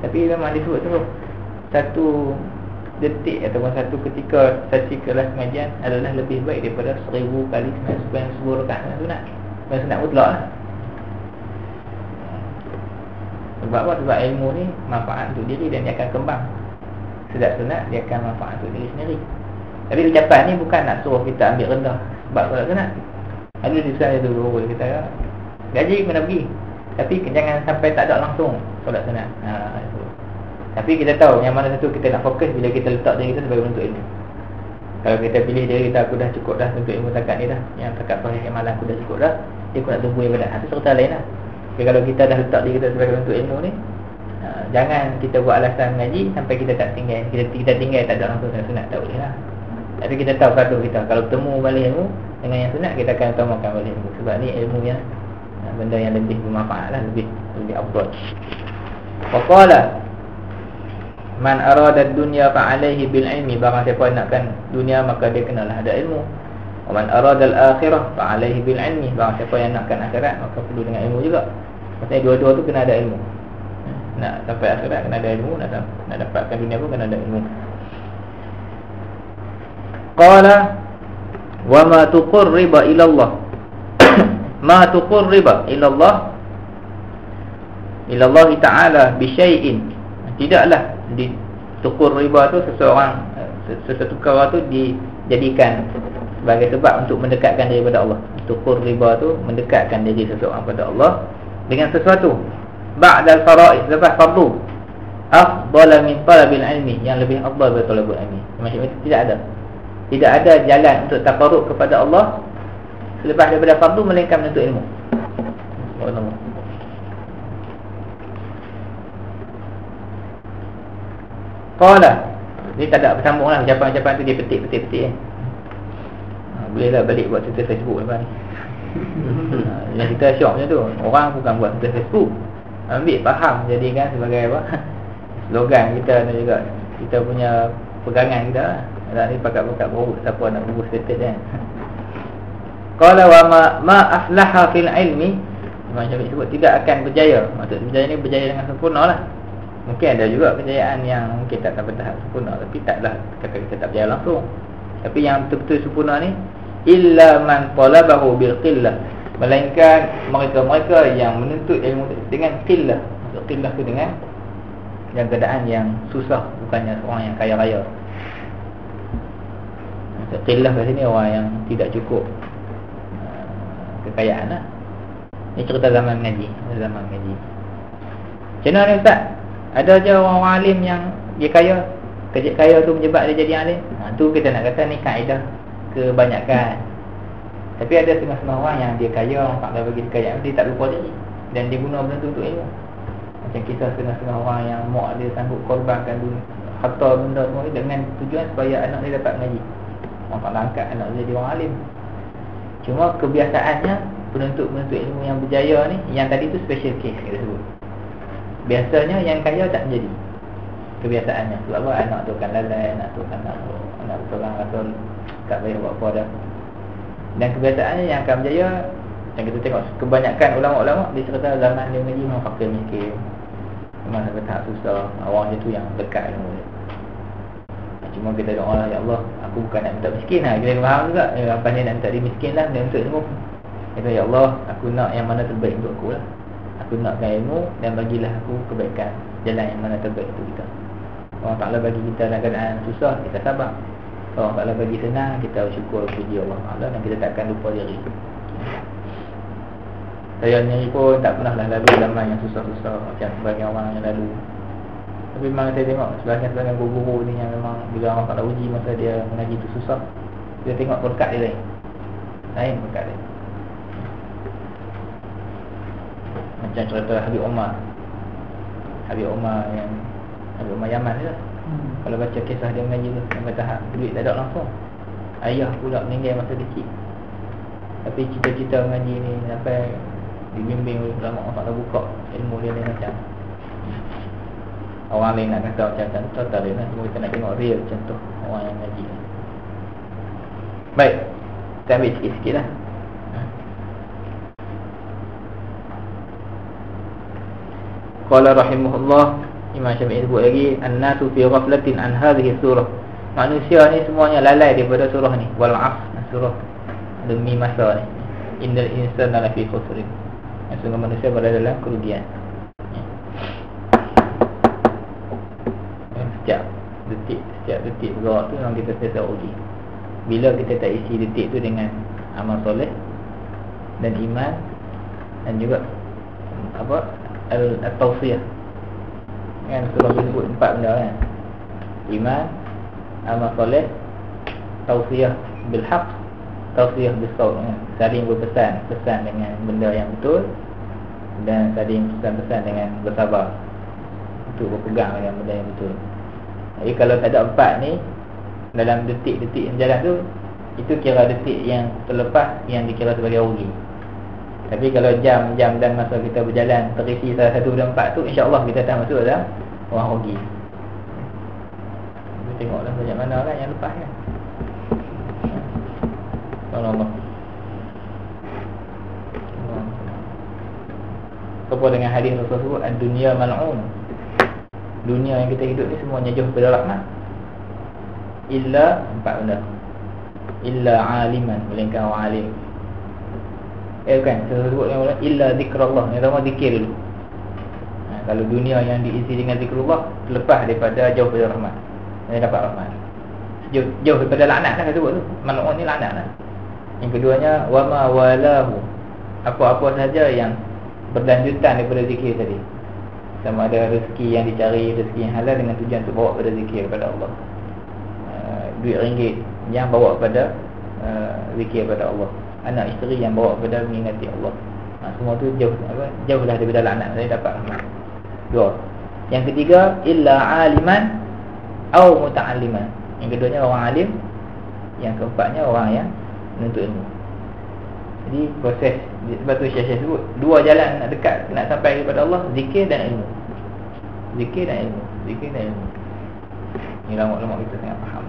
tapi memang disebut tu satu detik ataupun satu ketika sesi kelas pengajian adalah lebih baik daripada 1000 kali sembahyang subuh rakaat sunat. Sembahyang sunat mutlak lah. Sebab apa? Sebab ilmu ni manfaat untuk diri dan dia akan kembang. Sedap sunat dia akan manfaat untuk diri sendiri. Tapi ucapan ni bukan nak suruh kita ambil rendah sebab solat sunat. Ada di sana tu guru kita gaji kena pergi, tapi jangan sampai tak ada langsung solat sunat. Itu. Tapi kita tahu yang mana satu kita nak fokus bila kita letak diri kita sebagai bentuk ilmu. Kalau kita pilih diri kita, aku dah cukup dah untuk ilmu takat ni dah, yang takat sahih malam aku dah cukup dah, dia aku nak tunggu ibadat. Itu serta lain lah. Tapi kalau kita dah letak diri kita sebagai bentuk ilmu ni, jangan kita buat alasan mengaji sampai kita tak tinggal. Kita tinggal tak ada langsung sunat, tak boleh lah. Tapi kita tahu kata kita kalau bertemu balik ilmu dengan yang sunat, kita akan utamakan balik ilmu. Sebab ni ilmu yang benda yang lebih bermanfaat lah, lebih afdal. Faqala man arada dunya fa alaihi bil ilmi, barang siapa nakkan dunia maka dia kenalah ada ilmu. Wa man arada al akhirah fa alaihi bil ilmi, barang siapa yang nakkan akhirat maka perlu dengan ilmu juga. Maksudnya dua-dua tu kena ada ilmu. Nak sampai akhirat kena ada ilmu, nak dapatkan dunia pun kena ada ilmu. Qala wa ma tuqarriba ila Allah ma tuqarriba ila Allah ta'ala bi syai'in, tidaklah tuqarriba tu sesuatu perkara tu dijadikan sebagai sebab untuk mendekatkan diri kepada Allah. Tuqarriba tu mendekatkan diri seseorang kepada Allah dengan sesuatu ba'da al-fara'id, lepas fardu, afdal min talabil ilmi, yang lebih afdal daripada talabul ilmi. Maksudnya tidak ada jalan untuk taqarrub kepada Allah selepas daripada fardu melainkan menuntut ilmu. Subhanallah. Qala, ni tak ada bersambung lah, ucapan-ucapan tu dia petik. Bolehlah balik buat cerita Facebook lepas ni. Yang kita syok macam tu, orang bukan buat cerita Facebook, ambil faham jadikan sebagai apa? Slogan kita dan juga kita punya pegangan kita lah. Ada ni pakat-pakat berurut, siapa nak urus status kan. Qala wa ma aflaha fil ilmi, Imam Syafi'i sebut tidak akan berjaya. Maksud berjaya ni berjaya dengan sempurna lah. Mungkin ada juga kejayaan yang mungkin tak sampai tahap sempurna, tapi taklah kata kita tak berjaya langsung. Tapi yang betul-betul sempurna ni illa man talabahu bil qillah, melainkan mereka-mereka yang menuntut ilmu dengan qillah. Maksud qillah tu dengan yang keadaan yang susah, bukannya orang yang kaya raya. Maksud qillah kat sini orang yang tidak cukup kekayaan lah. Ini cerita zaman ngaji. Macam mana ni Ustaz? Ada je orang-orang alim yang dia kaya, kaya tu menyebab dia jadi alim. Tu kita nak kata ni kaedah kebanyakan. Tapi ada setengah-setengah orang yang dia kaya, orang tak bagi kekayaan, dia tak lupa diri dan dia guna benda tu untuk ilmu. Macam kisah setengah-setengah orang yang mak dia sanggup korbankan dunia, harta benda semua dengan tujuan supaya anak dia dapat mengaji. Orang tak angkat anak dia jadi orang alim. Cuma kebiasaannya penuntut ilmu yang berjaya ni, yang tadi tu special case kita sebut. Biasanya yang kaya tak menjadi kebiasaannya. Sebab apa? Anak tu kan lalai, anak seorang rasa tak payah buat apa dah. Dan kebiasaannya yang akan berjaya, yang kita tengok kebanyakan ulama-ulama di serta zaman dia mengaji memang fakir miskin, memang sampai tahap susah. Orang macam tu yang dekat ilmu dia. Cuma kita doa lah, ya Allah, aku bukan nak minta miskin lah. Kita faham juga, apa ni nak minta dia miskin lah, dia untuk ilmu. Kita, ya Allah, aku nak yang mana terbaik untuk aku lah. Aku nakkan ilmu dan bagilah aku kebaikan, jalan yang mana terbaik untuk kita. Allah Ta'ala bagi kita dalam keadaan susah, kita sabar. Allah Ta'ala bagi senang, kita syukur puji Allah Ta'ala dan kita takkan lupa diri. Saya ni pun tak pernah lah lalu zaman yang susah-susah macam sebagian orang yang lalu. Tapi memang saya tengok sebagian guru-guru ni yang memang bila Allah Ta'ala uji masa dia mengaji tu susah, kita tengok berkat dia lain berkat dia. Macam cerita Habib Umar Yaman je lah. Kalau baca kisah dia mengaji tu, sampai tahap duit tak ada langsung, ayah pula meninggal masa kecil, tapi cita-cita mengaji ni sampai dibimbing oleh ulama, orang tak buka ilmu dia macam. Orang lain nak kata macam contoh tak boleh lah. Cuma kita nak tengok real contoh orang yang ngaji. Baik, kita ambil sikit-sikit lah. Qala rahimahullah, Imam Syafi'i sebut lagi, an-nasu fi ghaflatin an hadhihi surah. Manusia ni semuanya lalai daripada surah ni. Wal 'asr, surah demi masa ni. Innal insana lafi khusr. Sungguh manusia berada dalam kerugian. Setiap detik bergerak tu memang kita sentiasa rugi. Bila kita tak isi detik tu dengan amal soleh dan iman dan juga al-tawsiyah. Kan surah disebut 4 benda kan. Iman, amal soleh, tawsiyah bil haqq, tawsiyah bis sawl, kan? Saling berpesan dengan benda yang betul dan saling pesan-pesan dengan bersabar untuk berpegang dengan benda yang betul. Jadi kalau tak ada 4 ni dalam detik-detik yang jalan tu, itu kira detik yang terlepas yang dikira sebagai rugi. Tapi kalau jam-jam dan masa kita berjalan terisi salah satu dan 4 tu, insya-Allah kita tak masuk dalam orang rugi. Kita tengoklah banyak mana kan yang lepas kan. Allah. Apa dengan hadis Rasulullah, ad-dunya mal'un. Dunia yang kita hidup ni semuanya jauh daripada rahmat. Illa 4 benda. Illa aliman, melainkan orang alim. Kan, saya sebut yang illa zikrullah, yang pertama zikir dulu. Kalau dunia yang diisi dengan zikrullah, terlepas daripada jauh daripada rahmat, dia dapat rahmat. Jauh daripada laknat lah saya sebut tu. Mal'un ni laknat lah. Yang keduanya wama walahu, apa-apa saja yang berlanjutan daripada zikir tadi. Sama ada rezeki yang dicari, rezeki yang halal dengan tujuan untuk bawa pada zikir kepada Allah. Duit ringgit yang bawa pada zikir kepada Allah. Anak isteri yang bawa pada mengingati Allah. Semua tu jauhlah daripada laknat, saya dapat rahmat. 2. Yang ketiga illa aliman au muta'alliman. Yang keduanya orang alim. Yang keempatnya orang yang menuntut ilmu. Jadi proses, sebab tu Syekh sebut 2 jalan nak dekat, nak sampai kepada Allah, zikir dan ilmu. Zikir dan ilmu. Zikir dan ilmu. Ni lama-lama kita sangat faham.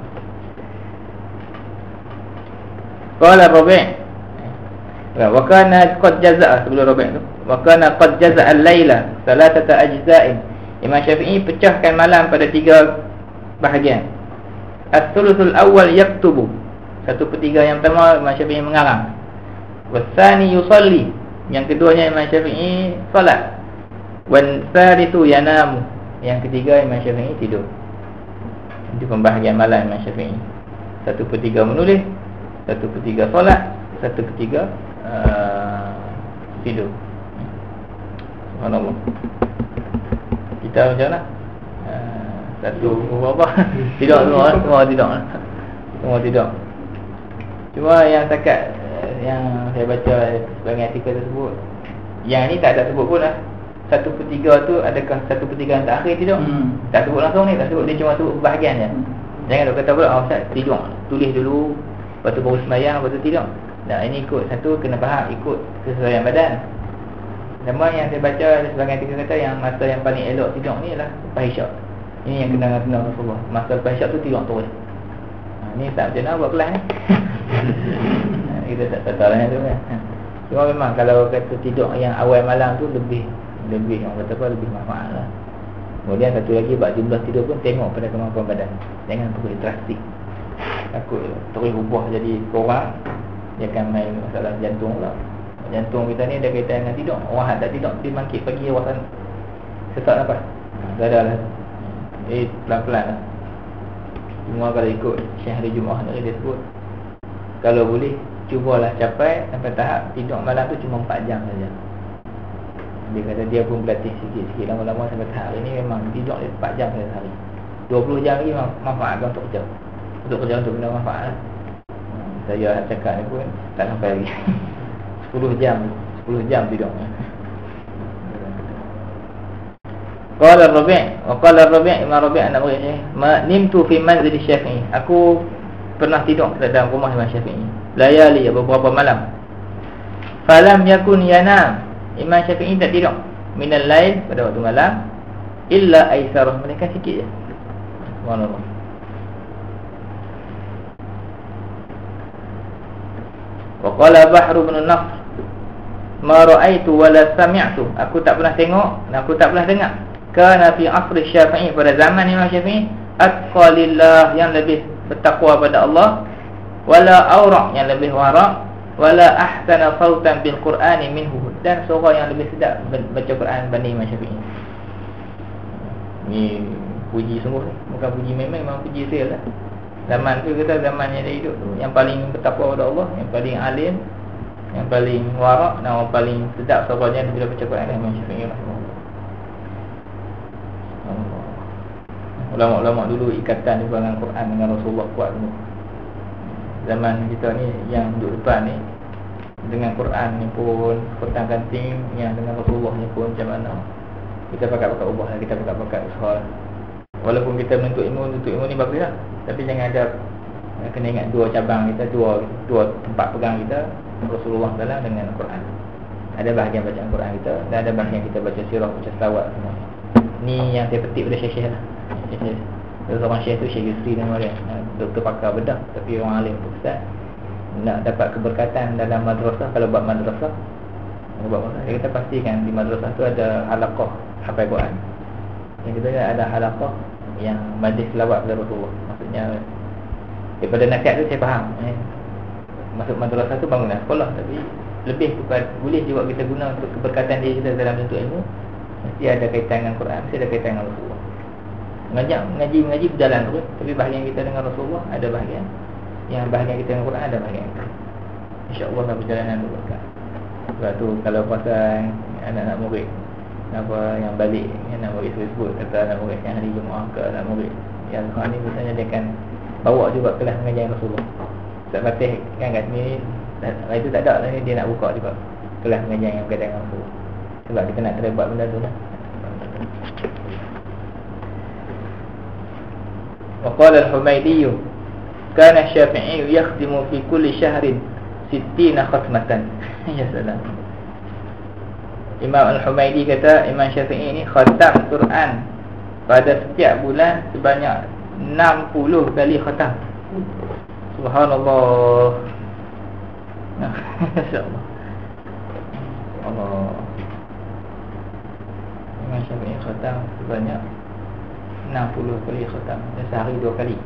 Qala Rabi', wa kana qad jazaa, sebelum Rabi' tu, wa kana qad jazaa al-laila thalathata ajza'in. Imam Syafi'i pecahkan malam pada 3 bahagian. As-thuluthul awwal yaktubu, 1/3 yang pertama Imam Syafi'i mengarang. Wasani yusalli, yang keduanya Imam Syafi'i salat. Wal thalithu yanamu, yang ketiga Imam Syafi'i tidur. Itu pembahagian malam Imam Syafi'i. 1/3 menulis, 1/3 solat, 1/3 tidur. Subhanallah. Kita macam mana? Satu apa? Tidak semua tidak. Semua tidak. Cuma yang takat yang saya baca sebagai artikel tersebut, yang ni tak ada sebut pun lah 1/3 tu adakah 1/3 yang terakhir tidak? Tak sebut langsung ni, tak sebut, dia cuma sebut bahagian je. Jangan duk kata pula Ustaz tidur, tulis dulu, lepas tu baru sembahyang, lepas tu tidur. Nah, ini ikut satu, kena faham ikut kesesuaian badan. Nama yang saya baca sebagai artikel kata yang masa yang paling elok tidur ni ialah lepas isyak. Ini yang kena Rasulullah. Masa lepas isyak tu tidur terus. Ni tak macam mana buat kelas ni. Kita tak tahu lah tu kan. Cuma memang kalau kata tidur yang awal malam tu lebih orang kata apa, lebih manfaat lah. Kemudian satu lagi, buat jumlah tidur pun tengok pada kemampuan badan. Jangan terus drastik. Takut terus ubah jadi kurang, dia akan main masalah jantung pula. Jantung kita ni ada kaitan dengan tidur. Orang tak tidur, dia bangkit pagi awasan sesak nafas. Ada lah. Pelan-pelan lah. Semua kalau ikut Syekh hari Jumaat ni dia sebut, kalau boleh cubalah capai sampai tahap tidur malam tu cuma 4 jam saja. Dia kata dia pun berlatih sikit-sikit, lama-lama sampai tahap ini memang tidur 4 jam sehari. 20 jam lagi manfaatkan untuk kerja. Untuk kerja untuk benda manfaat lah. Saya cakap ni pun tak sampai lagi 10 jam tidur. Qala Rabi', wa qala Rabi', Imam Rabi' anak murid ni, nimtu fi manzil Syafi'i. Aku pernah tidur dalam rumah Imam Syafi'i. Layali, beberapa malam. Falam yakun yanam. Imam Syafi'i tak tidur minal lail, pada waktu malam. illa aisarah, mereka sikit je. Subhanallah. Wa qala Bahr bin Nafs, ma ra'aitu wa la sami'tu, aku tak pernah tengok dan aku tak pernah dengar, kana fi asri Syafi'i, pada zaman Imam Syafi'i, atqalillah, yang lebih bertakwa pada Allah, wala awra', yang lebih wara', wala ahsana sautan bil Qur'ani minhu, dan suara yang lebih sedap baca Quran banding Imam Syafi'i. Ni puji sungguh ni, bukan puji main-main, memang puji saya lah. Zaman tu kita, zaman yang dia hidup tu, yang paling bertakwa pada Allah, yang paling alim, yang paling warak, dan yang paling sedap suaranya bila baca Quran, Imam Syafi'i rahimahullah. Ulama-ulama dulu ikatan dengan Quran dengan Rasulullah kuat semua. Zaman kita ni yang duduk depan ni, dengan Quran ni pun petang ganting, yang dengan Rasulullah ni pun macam mana. Kita pakat-pakat ubah lah, kita pakat-pakat usaha. Walaupun kita menuntut ilmu ni bagus lah, tapi jangan ada, kena ingat dua cabang kita, dua tempat pegang kita, Rasulullah SAW dengan Quran. Ada bahagian bacaan Quran kita, dan ada bahagian kita baca sirah, baca selawat semua. Ni yang saya petik pada syekh-syekh lah. Seorang syekh tu, Syekh Yusri nama dia, doktor pakar bedah, tapi orang alim tu ustaz. Nak dapat keberkatan dalam madrasah, kalau buat madrasah, dia kata pastikan di madrasah tu ada halaqah hafal Quran. Yang kita ada halaqah yang majlis selawat kepada Rasulullah. Maksudnya daripada nasihat tu saya faham, masuk madrasah tu bangunlah sekolah, tapi lebih kepada boleh juga kita guna untuk keberkatan diri kita dalam menuntut ilmu. Mesti ada kaitan dengan Quran, mesti ada kaitan dengan Rasulullah. Mengaji berjalan terus, tapi bahagian kita dengan Rasulullah ada bahagian, yang bahagian kita dengan Quran ada bahagian kita. InsyaAllah dalam perjalanan berkat. Sebab tu kalau pasal anak-anak murid apa yang balik, yang nak murid sebut kata anak murid yang hari Jumaat ke anak murid yang sekarang ni, biasanya dia akan bawa juga kelas mengajar Rasulullah. Ustaz Fatih kan kat sini, itu tak ada lah ni, dia nak buka juga kelas mengajar yang berkaitan dengan Rasulullah. Sebab kita nak kena buat benda tu lah. Wa qala al-Humaydi, kana Syafi'i yakhdimu fi kulli shahrin 60 khatmatan. Ya salam. Imam Al-Humaydi kata Imam Syafi'i ni khatam Quran pada setiap bulan sebanyak 60 kali khatam. Subhanallah. Masya-Allah. Allah. Imam Syafi'i khatam sebanyak 60 kali khatam, dan sehari 2 kali.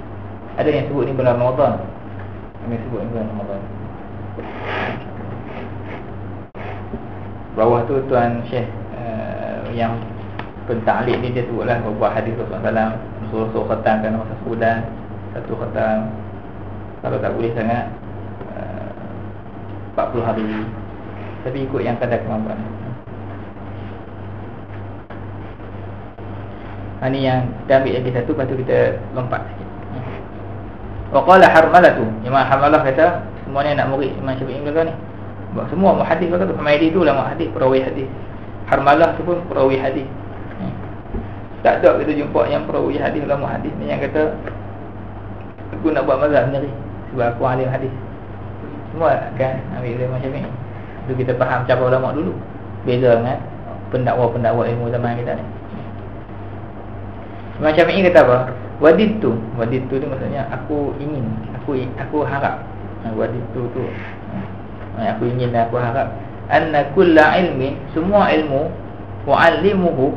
Ada yang sebut ni bulan Ramadan. Ada yang sebut ni bulan Ramadan. Bawah tu Tuan Syekh yang penta'liq ni, dia sebutlah beberapa hadis Rasulullah SAW. Rasulullah khatamkan masa sebulan, 1 khatam. Kalau tak boleh sangat 40 hari. Tapi ikut yang kadar kemampuan. Ini yang kita ambil lagi satu, lepas tu kita lompat sikit. Wa qala Harmalatu, Imam Harmalah kata, semua ni anak murid Imam Syafi'i belakang ni, semua muhaddis belakang tu. Humaydi tu ulama hadis, perawi hadis. Harmalah tu pun perawi hadis. Tak ada kita jumpa yang perawi hadis, ulama hadis ni yang kata aku nak buat mazhab sendiri sebab aku alim hadis. Semua kan ambil dari Imam Syafi'i. Itu kita faham cara ulama dulu, beza dengan pendakwa-pendakwa ilmu zaman kita ni. Imam Syafi'i kata apa? Wadidtu ni maksudnya aku ingin, aku harap. Wadidtu tu aku ingin dan aku harap anna kulla ilmin, semua ilmu, wa'allimuhu,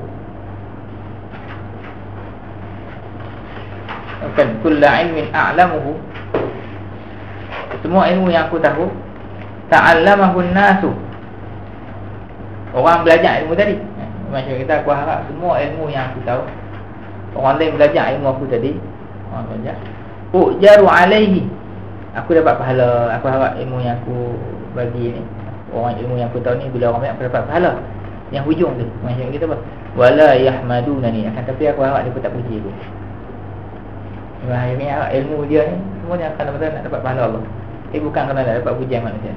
bukan kulla ilmin a'lamuhu, semua ilmu yang aku tahu, ta'allamahu an-nasu, orang belajar ilmu tadi. Maksudnya kita aku harap semua ilmu yang aku tahu, orang lain belajar ilmu aku tadi, orang belajar, ujaru alaihi, aku dapat pahala. Aku harap ilmu yang aku bagi ni, orang ilmu yang aku tahu ni, bila orang banyak aku dapat pahala. Yang hujung tu macam kita apa, wala yahmadunani, akan tapi aku harap dia pun tak puji aku. Ini ilmu dia ni semuanya akan betul nak dapat pahala Allah, bukan kerana nak dapat pujian manusia.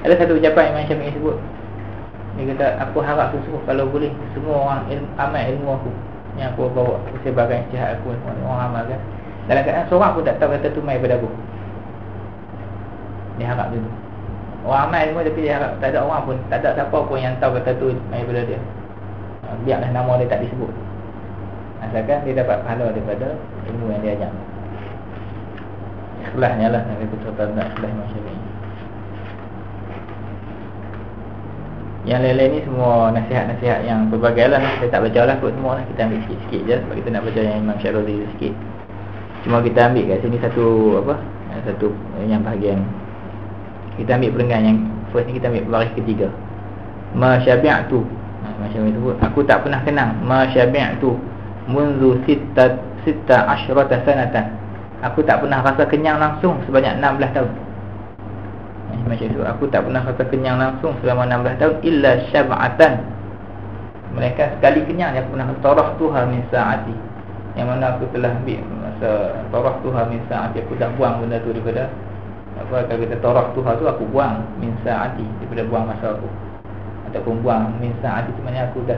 Ada satu ucapan Imam Syafi'i sebut, dia kata aku harap sungguh kalau boleh semua orang amal ilmu aku yang aku bawa, aku sebarkan ijtihad aku, orang amalkan, dalam keadaan seorang pun tak tahu kata tu mai pada aku. Dia harap dulu orang amal ilmu, tapi dia harap tak ada orang pun, tak ada siapa pun yang tahu kata tu mai pada dia. Biarlah nama dia tak disebut, asalkan dia dapat pahala daripada ilmu yang dia ajar. Ikhlasnya lah Nabi betul-betul nak ikhlas Imam Syafi'i. Yang lain-lain ni semua nasihat-nasihat yang berbagai lah. Saya tak baca lah kot semua lah. Kita ambil sikit-sikit je sebab kita nak baca yang Imam Syarazi sikit. Cuma kita ambil kat sini satu satu yang bahagian. Kita ambil perenggan yang first ni, kita ambil baris ketiga. Ma syabi'tu. Imam Syafi'i sebut, aku tak pernah kenang. Ma syabi'tu mundu sitta asyrata sanatan. Aku tak pernah rasa kenyang langsung sebanyak 16 tahun. Macam itu, aku tak pernah rasa kenyang langsung selama 16 tahun illa syab'atan. Mereka sekali kenyang dia pernah tarah tuha min sa'ati. Yang mana aku telah ambil masa tarah tuha min sa'ati, aku dah buang benda tu daripada kalau kita tarah tuha tu aku buang min sa'ati, daripada buang masa aku. Ataupun buang min sa'ati tu maknanya aku dah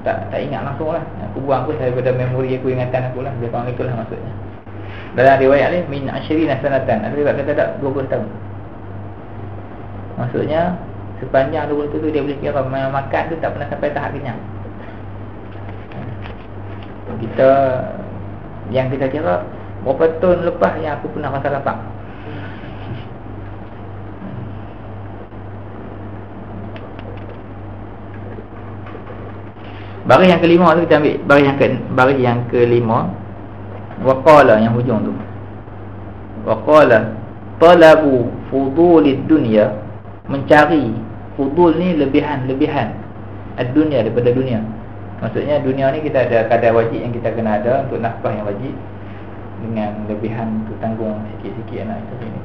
tak ingat langsung lah. Aku buang pun daripada memori aku, ingatan aku lah. Dia panggil itulah maksudnya. Dalam riwayat ni min asyrina sanatan, ada riwayat kata tak 20 tahun. Maksudnya sepanjang 20 tu dia boleh kira makan tu tak pernah sampai tahap kenyang. Kita kira berapa tahun lepas yang aku pernah rasa lapar. Baris yang kelima tu kita ambil baris yang kelima. Waqala yang hujung tu. Waqala talabu fudulid dunya, mencari fudul ni lebihan ad-dunya, daripada dunia. Maksudnya dunia ni kita ada kadar wajib yang kita kena ada untuk nafkah yang wajib, dengan lebihan tu tanggung sikit-sikit anak itu ni.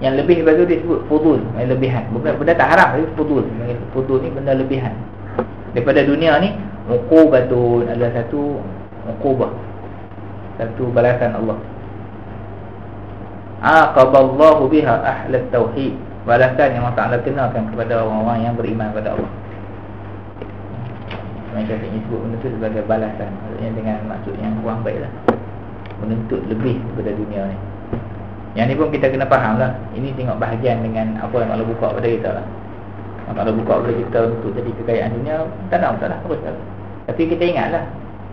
Yang lebih daripada tu disebut fudul, lebihan. Benda tak haram tapi fudul. Fudul ni benda lebihan daripada dunia ni. Uqubatun, adalah satu uqubah, satu balasan Allah. Aqaballahu biha ahlat tauhid, balasan yang Allah Ta'ala kenakan kepada orang-orang yang beriman kepada Allah. Macam ini sebut benda tu sebagai balasan, maksudnya dengan maksud yang kurang baik lah, menuntut lebih daripada dunia ni. Yang ni pun kita kena faham lah. Ini tengok bahagian dengan apa yang Allah buka pada kita lah. Allah buka pada kita untuk jadi kekayaan dunia, tak ada masalah, terus. Tapi kita ingatlah,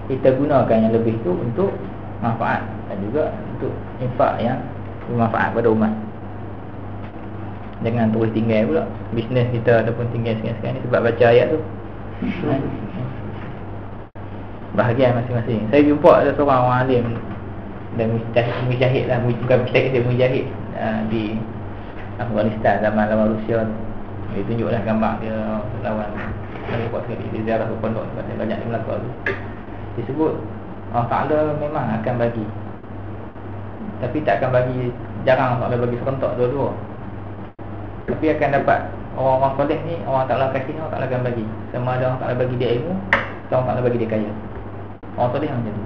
kita gunakan yang lebih tu untuk manfaat dan juga untuk infak yang bermanfaat pada umat. Jangan terus tinggal pula bisnes kita ataupun tinggal sekarang ni sebab baca ayat tu. Bahagian masing-masing. Saya jumpa ada seorang orang alim dan mujahid lah, bukan mujahid, dia mujahid di Afghanistan zaman Rusia tu. Dia tunjuklah gambar dia lawan Saya buat sekali di ziarah ke pondok sebab saya banyak di Melaka tu. Disebut Allah Ta'ala memang akan bagi, tapi tak akan bagi, jarang Allah Ta'ala bagi serentak dua-dua. Tapi akan dapat orang-orang soleh ni, Allah Ta'ala kasih ni, Allah Ta'ala akan bagi. Sama ada Allah Ta'ala bagi dia ilmu, atau Allah Ta'ala bagi dia kaya. Orang soleh macam tu.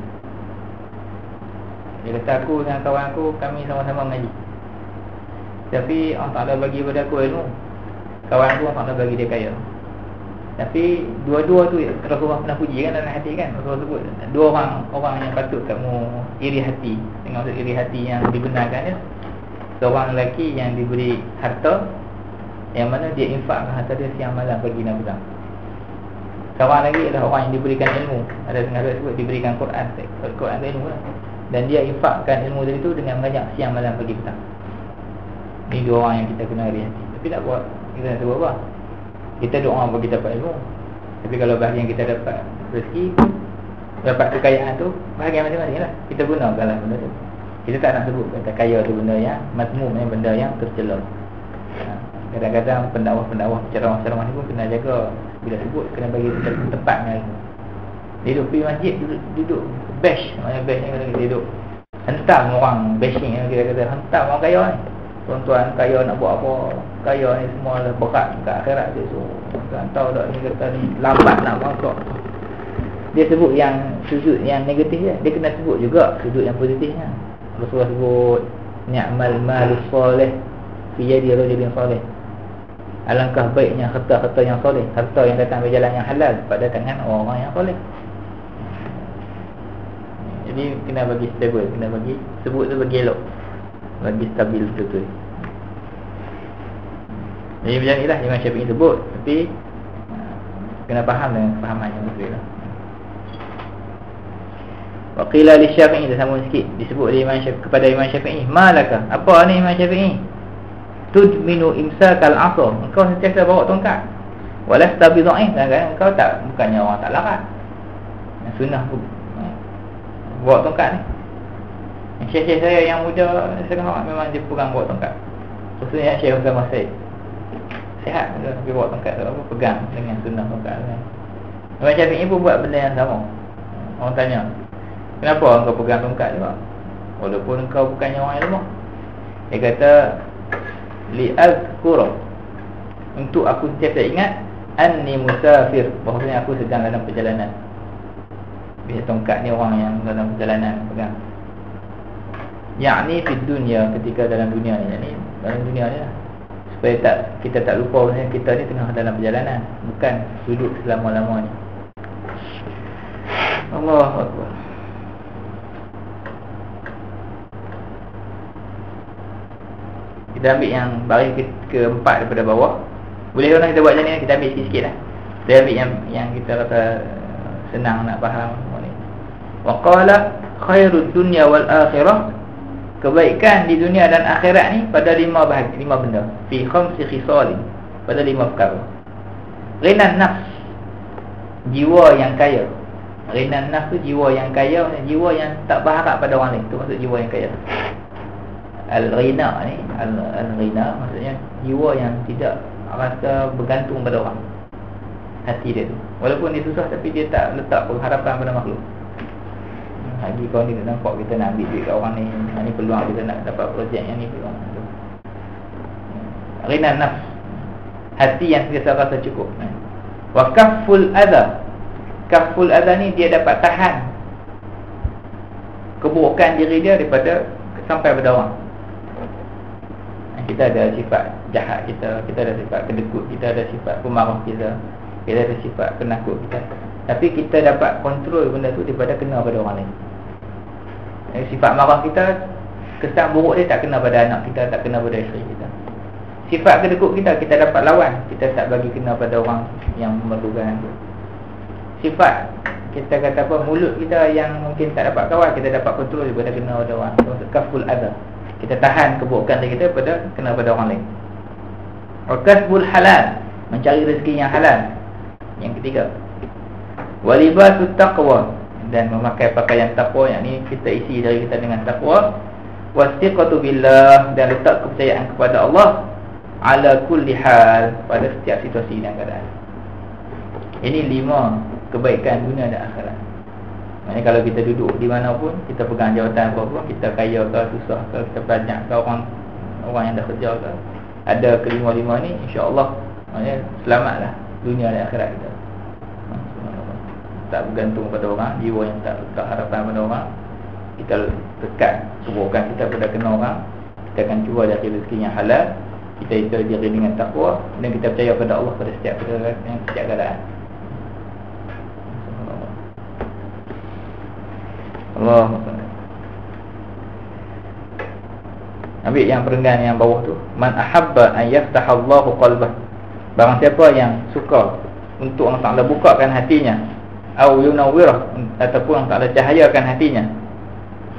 Dia kata aku dengan kawan aku, kami sama-sama mengaji, tapi Allah Ta'ala bagi kepada aku ilmu, kawan aku Allah Ta'ala bagi dia kaya. Tapi dua-dua tu Rasulullah pernah puji kan dalam hati kan. Rasulullah sebut dua orang yang patut kamu iri hati. Dengan maksud iri hati yang dibenarkan, seorang lelaki yang diberi harta, yang mana dia infakkan harta dia siang malam, pagi dan petang. Kawan lagi adalah orang yang diberikan ilmu. Ada dengar sebut diberikan Quran dan ilmu lah. Dan dia infakkan ilmu dari itu dengan banyak siang malam, pagi petang. Ini dua orang yang kita kena iri hati. Tapi tak buat, kita nak buat apa? Kita doa bagi dapat ilmu. Tapi kalau bahagian kita dapat rezeki, dapat kekayaan tu, bahagian masing-masing lah. Kita gunakanlah benda tu. Kita tak nak sebut kata kaya tu benda yang mazmum, benda yang tercela. Kadang-kadang pendakwah-pendakwah, ceramah-ceramah ni pun kena jaga. Bila sebut, kena bagi tempat dengan ilmu. Dia duduk pergi masjid, duduk bash. Maksudnya bash ni kata dia duduk hentam orang, bashing. Kita kata hentam orang kaya ni. Tuan-tuan kaya nak buat apa? Kaya ni semua lah berat ke akhirat dia. So, tuan tahu tak ni kata ni lambat nak masuk. Dia sebut yang sudut yang negatif je. Dia kena sebut juga sudut yang positifnya. Rasulullah sebut ni'mal malus soleh fi yadi rajulin soleh. Alangkah baiknya harta-harta yang soleh, harta yang datang dari jalan yang halal pada tangan orang yang soleh. Jadi kena bagi stable, kena bagi sebut tu bagi elok, bagi stabil betul-betul. Jadi macam inilah Imam Syafi'i sebut. Tapi Kena faham dengan fahaman yang betul lah. Wa qila li Syafi'i, dah sambung sikit, disebut oleh Imam Syafi'i kepada Imam Syafi'i, malaka, apa ni Imam Syafi'i? Tudminu imsakal 'asa, engkau sentiasa bawa tongkat. Walasta bi dha'if, kan engkau tak, bukannya orang tak larat. Sunnah bawa tongkat ni. Syekh-syekh saya yang muda sekarang memang dia pegang bawa tongkat. Khususnya Syekh Usama Said. Sihat dia bawa tongkat tu, pegang dengan sunnah tongkat kan. Imam Syafi'i pun buat benda yang sama. Orang tanya, kenapa engkau pegang tongkat juga? Walaupun engkau bukannya orang ilmu. Dia kata, li'azkura, untuk aku sentiasa ingat, anni musafir, bahawasanya aku sedang dalam perjalanan. Bila tongkat ni orang yang dalam perjalanan pegang. Yakni fid dunia, ketika dalam dunia ni, yakni dalam dunia ni lah. Supaya kita tak lupa bahawasanya kita ni tengah dalam perjalanan, bukan duduk selama-lamanya. Allahu Akbar. Kita ambil yang baris keempat daripada bawah. Boleh orang kita buat macam ni, kita ambil sikit-sikit lah. Kita ambil yang kita rasa senang nak faham ni. Wa qala khairud dunya wal akhirah, kebaikan di dunia dan akhirat ni pada 5 benda. Fi khamsi khisalin, pada 5 perkara. Ghinan nafs, jiwa yang kaya. Ghinan nafs tu jiwa yang kaya, jiwa yang tak berharap pada orang lain. Tu maksud jiwa yang kaya. Al-ghina ni, al-ghina maksudnya jiwa yang tidak rasa bergantung pada orang. Hati dia tu, walaupun dia susah, tapi dia tak letak pengharapan pada makhluk. Lagi kau ni nampak kita nak ambil duit kat orang ni peluang kita nak dapat projek yang ni peluang tu. Ghina nafs, hati yang sentiasa rasa cukup. Wa kafful adha, kafful adha ni dia dapat tahan keburukan diri dia daripada sampai pada orang. Kita ada sifat jahat kita ada sifat kedekut, kita ada sifat pemarah kita ada sifat penakut kita. Tapi kita dapat kontrol benda tu daripada kena pada orang lain. Sifat marah kita, kesan buruk dia tak kena pada anak kita, tak kena pada isteri kita. Sifat kedekut kita dapat lawan, kita tak bagi kena pada orang yang memerlukan tu. Sifat kita kata apa, mulut kita yang mungkin tak dapat kawal, kita dapat kontrol daripada kena pada orang. Maksud kaful adha, kita tahan keburukan kita pada kena pada orang lain. Wa kasbul halal, mencari rezeki yang halal. Yang ketiga, walibasut taqwa, dan memakai pakaian takwa, yakni kita isi diri kita dengan takwa. Wasiqatu billah, dan letak kepercayaan kepada Allah ala kulli hal, pada setiap situasi dan keadaan. Ini 5 kebaikan dunia dan akhirat. Maksudnya kalau kita duduk di mana pun, kita pegang jawatan apa pun, kita kaya ke, susah ke, kita banyak ke, orang yang dah kerja ke, ada kelima-lima ni, insya-Allah maksudnya selamatlah dunia dan akhirat kita. Tak bergantung pada orang, jiwa yang tak letak harapan pada orang. Kita tekat keburukan kita pada kena orang. Kita akan cuba dari rezeki yang halal. Kita isi diri dengan takwa, dan kita percaya pada Allah pada setiap keadaan. Allah. Ambil yang perenggan yang bawah tu. Man ahabba an yaftahallahu qalbah, barang siapa yang suka untuk Allah Ta'ala bukakan hatinya, au yunawwirah, ataupun Allah Ta'ala cahayakan hatinya,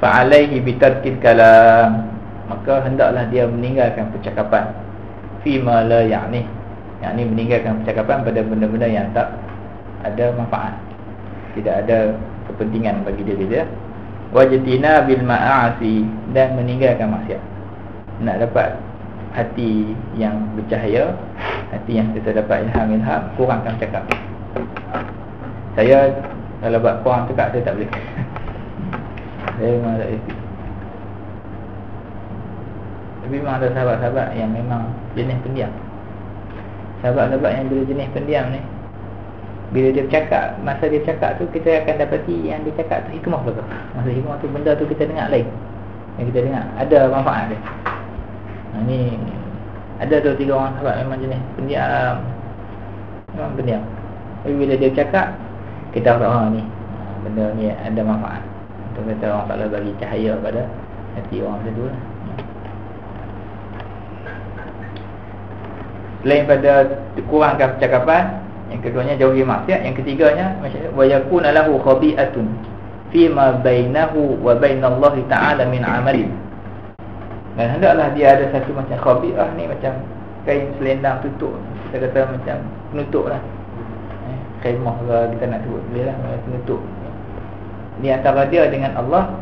fa'alaihi bitarkil kalam, maka hendaklah dia meninggalkan percakapan fima la ya'ni, yakni meninggalkan percakapan pada benda-benda yang tak ada manfaat, tidak ada kepentingan bagi diri dia. Wajtina bil ma'asi, dan meninggalkan maksiat. Nak dapat hati yang bercahaya, hati yang kita dapat ilham, kurangkan cakap. Saya kalau buat kurang cakap, saya tak boleh. Saya memang tak boleh. Tapi memang ada sahabat-sahabat yang memang jenis pendiam. Sahabat-sahabat yang bila jenis pendiam ni, bila dia bercakap, masa dia bercakap tu, kita akan dapati yang dia cakap tu hikmah betul. Masa hikmah tu, benda tu kita dengar lain, yang kita dengar ada manfaat dia. Ni ada 2-3 orang sahabat memang jenis pendiam, memang pendiam. Tapi bila dia bercakap, kita tahu ni benda ni ada manfaat. Untuk kata orang Ta'ala bagi cahaya pada hati orang macam tu lah. Selain pada kurangkan percakapan, Yang keduanya jauhi maksiat. Yang ketiganya wa yakuna lahu khabi'atun fima bainahu wa bainallahi ta'ala min amalin. Dan hendaklah dia ada satu macam khabi'ah ni, macam kain selendang tutup, kita kata macam penutup lah, khemah ke kita nak sebut boleh lah, penutup di antara dia dengan Allah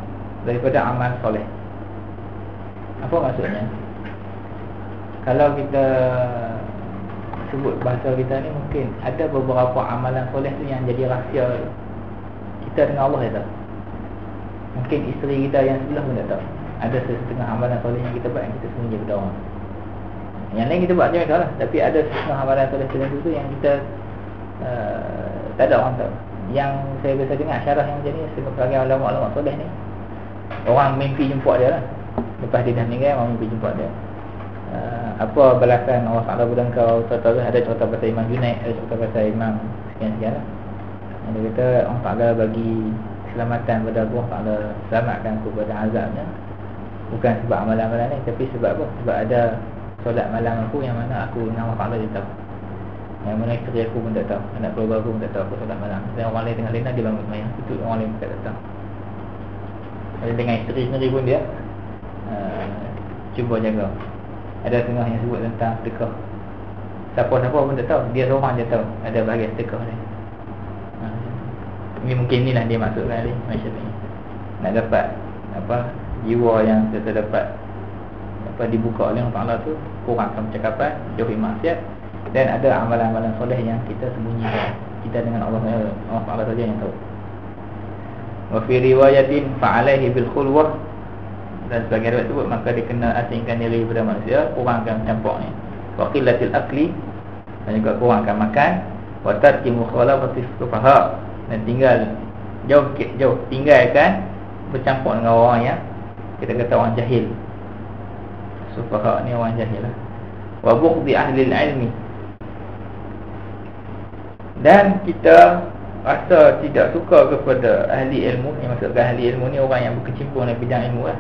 daripada amal soleh. Apa maksudnya? Kalau kita sebut bahasa kita ni, mungkin ada beberapa amalan soleh tu yang jadi rahsia kita dengan Allah je tak. Mungkin isteri kita yang sebelah pun tak tahu. Ada setengah amalan soleh yang kita buat yang kita sembunyi pada orang. Yang lain kita buat macam itulah, tapi ada setengah amalan soleh tertentu tu yang kita tak ada orang tahu. Yang saya biasa dengar syarah yang macam ni, sebagai ulama-ulama soleh ni, orang mimpi jumpa dia lah. Lepas dia dah meninggal, orang mimpi jumpa dia. Apa balasan Allah Ta'ala pada engkau? Tahu ada cerita pasal Imam Junaid, ada cerita pasal Imam sekian-sekian lah. Dia kata Allah Ta'ala bagi keselamatan pada aku, Allah Ta'ala selamatkan aku pada azabnya, bukan sebab amalan-amalan ni, tapi sebab apa? Sebab ada solat malam aku yang mana aku dengan Allah Ta'ala je tahu, yang mana isteri aku pun tak tahu, anak keluarga aku pun tak tahu aku solat malam. Dan orang lain tengah lena, dia bangun semayang, itu orang lain tak tahu. Dengan isteri sendiri pun dia cuba jaga. Ada setengah yang sebut tentang sedekah, siapa-siapa pun tak tahu, dia seorang je tahu ada bahagian sedekah ni. Ini mungkin inilah dia masukkan ni macam ni, nak dapat apa, jiwa yang kita dapat apa dibuka oleh Allah Ta'ala tu, kurangkan percakapan, jauhi maksiat, dan ada amalan-amalan soleh yang kita sembunyikan. Kita dengan Allah Ta'ala saja yang tahu. Wa fi riwayatin fa'alaihi bil khulwah, dan sebagai riwayat sebut maka dia kena asingkan diri daripada manusia, kurangkan campak ni. Wa qillatil akli, dan juga kurangkan makan. Wa tarki mukhalafati sufaha, dan tinggal jauh tinggalkan bercampur dengan orang yang kita kata orang jahil. Sufaha ni orang jahil lah. Wa bughdi ahli ilmi, dan kita rasa tidak suka kepada ahli ilmu. Yang maksudkan ahli ilmu ni orang yang berkecimpung dalam bidang ilmu lah.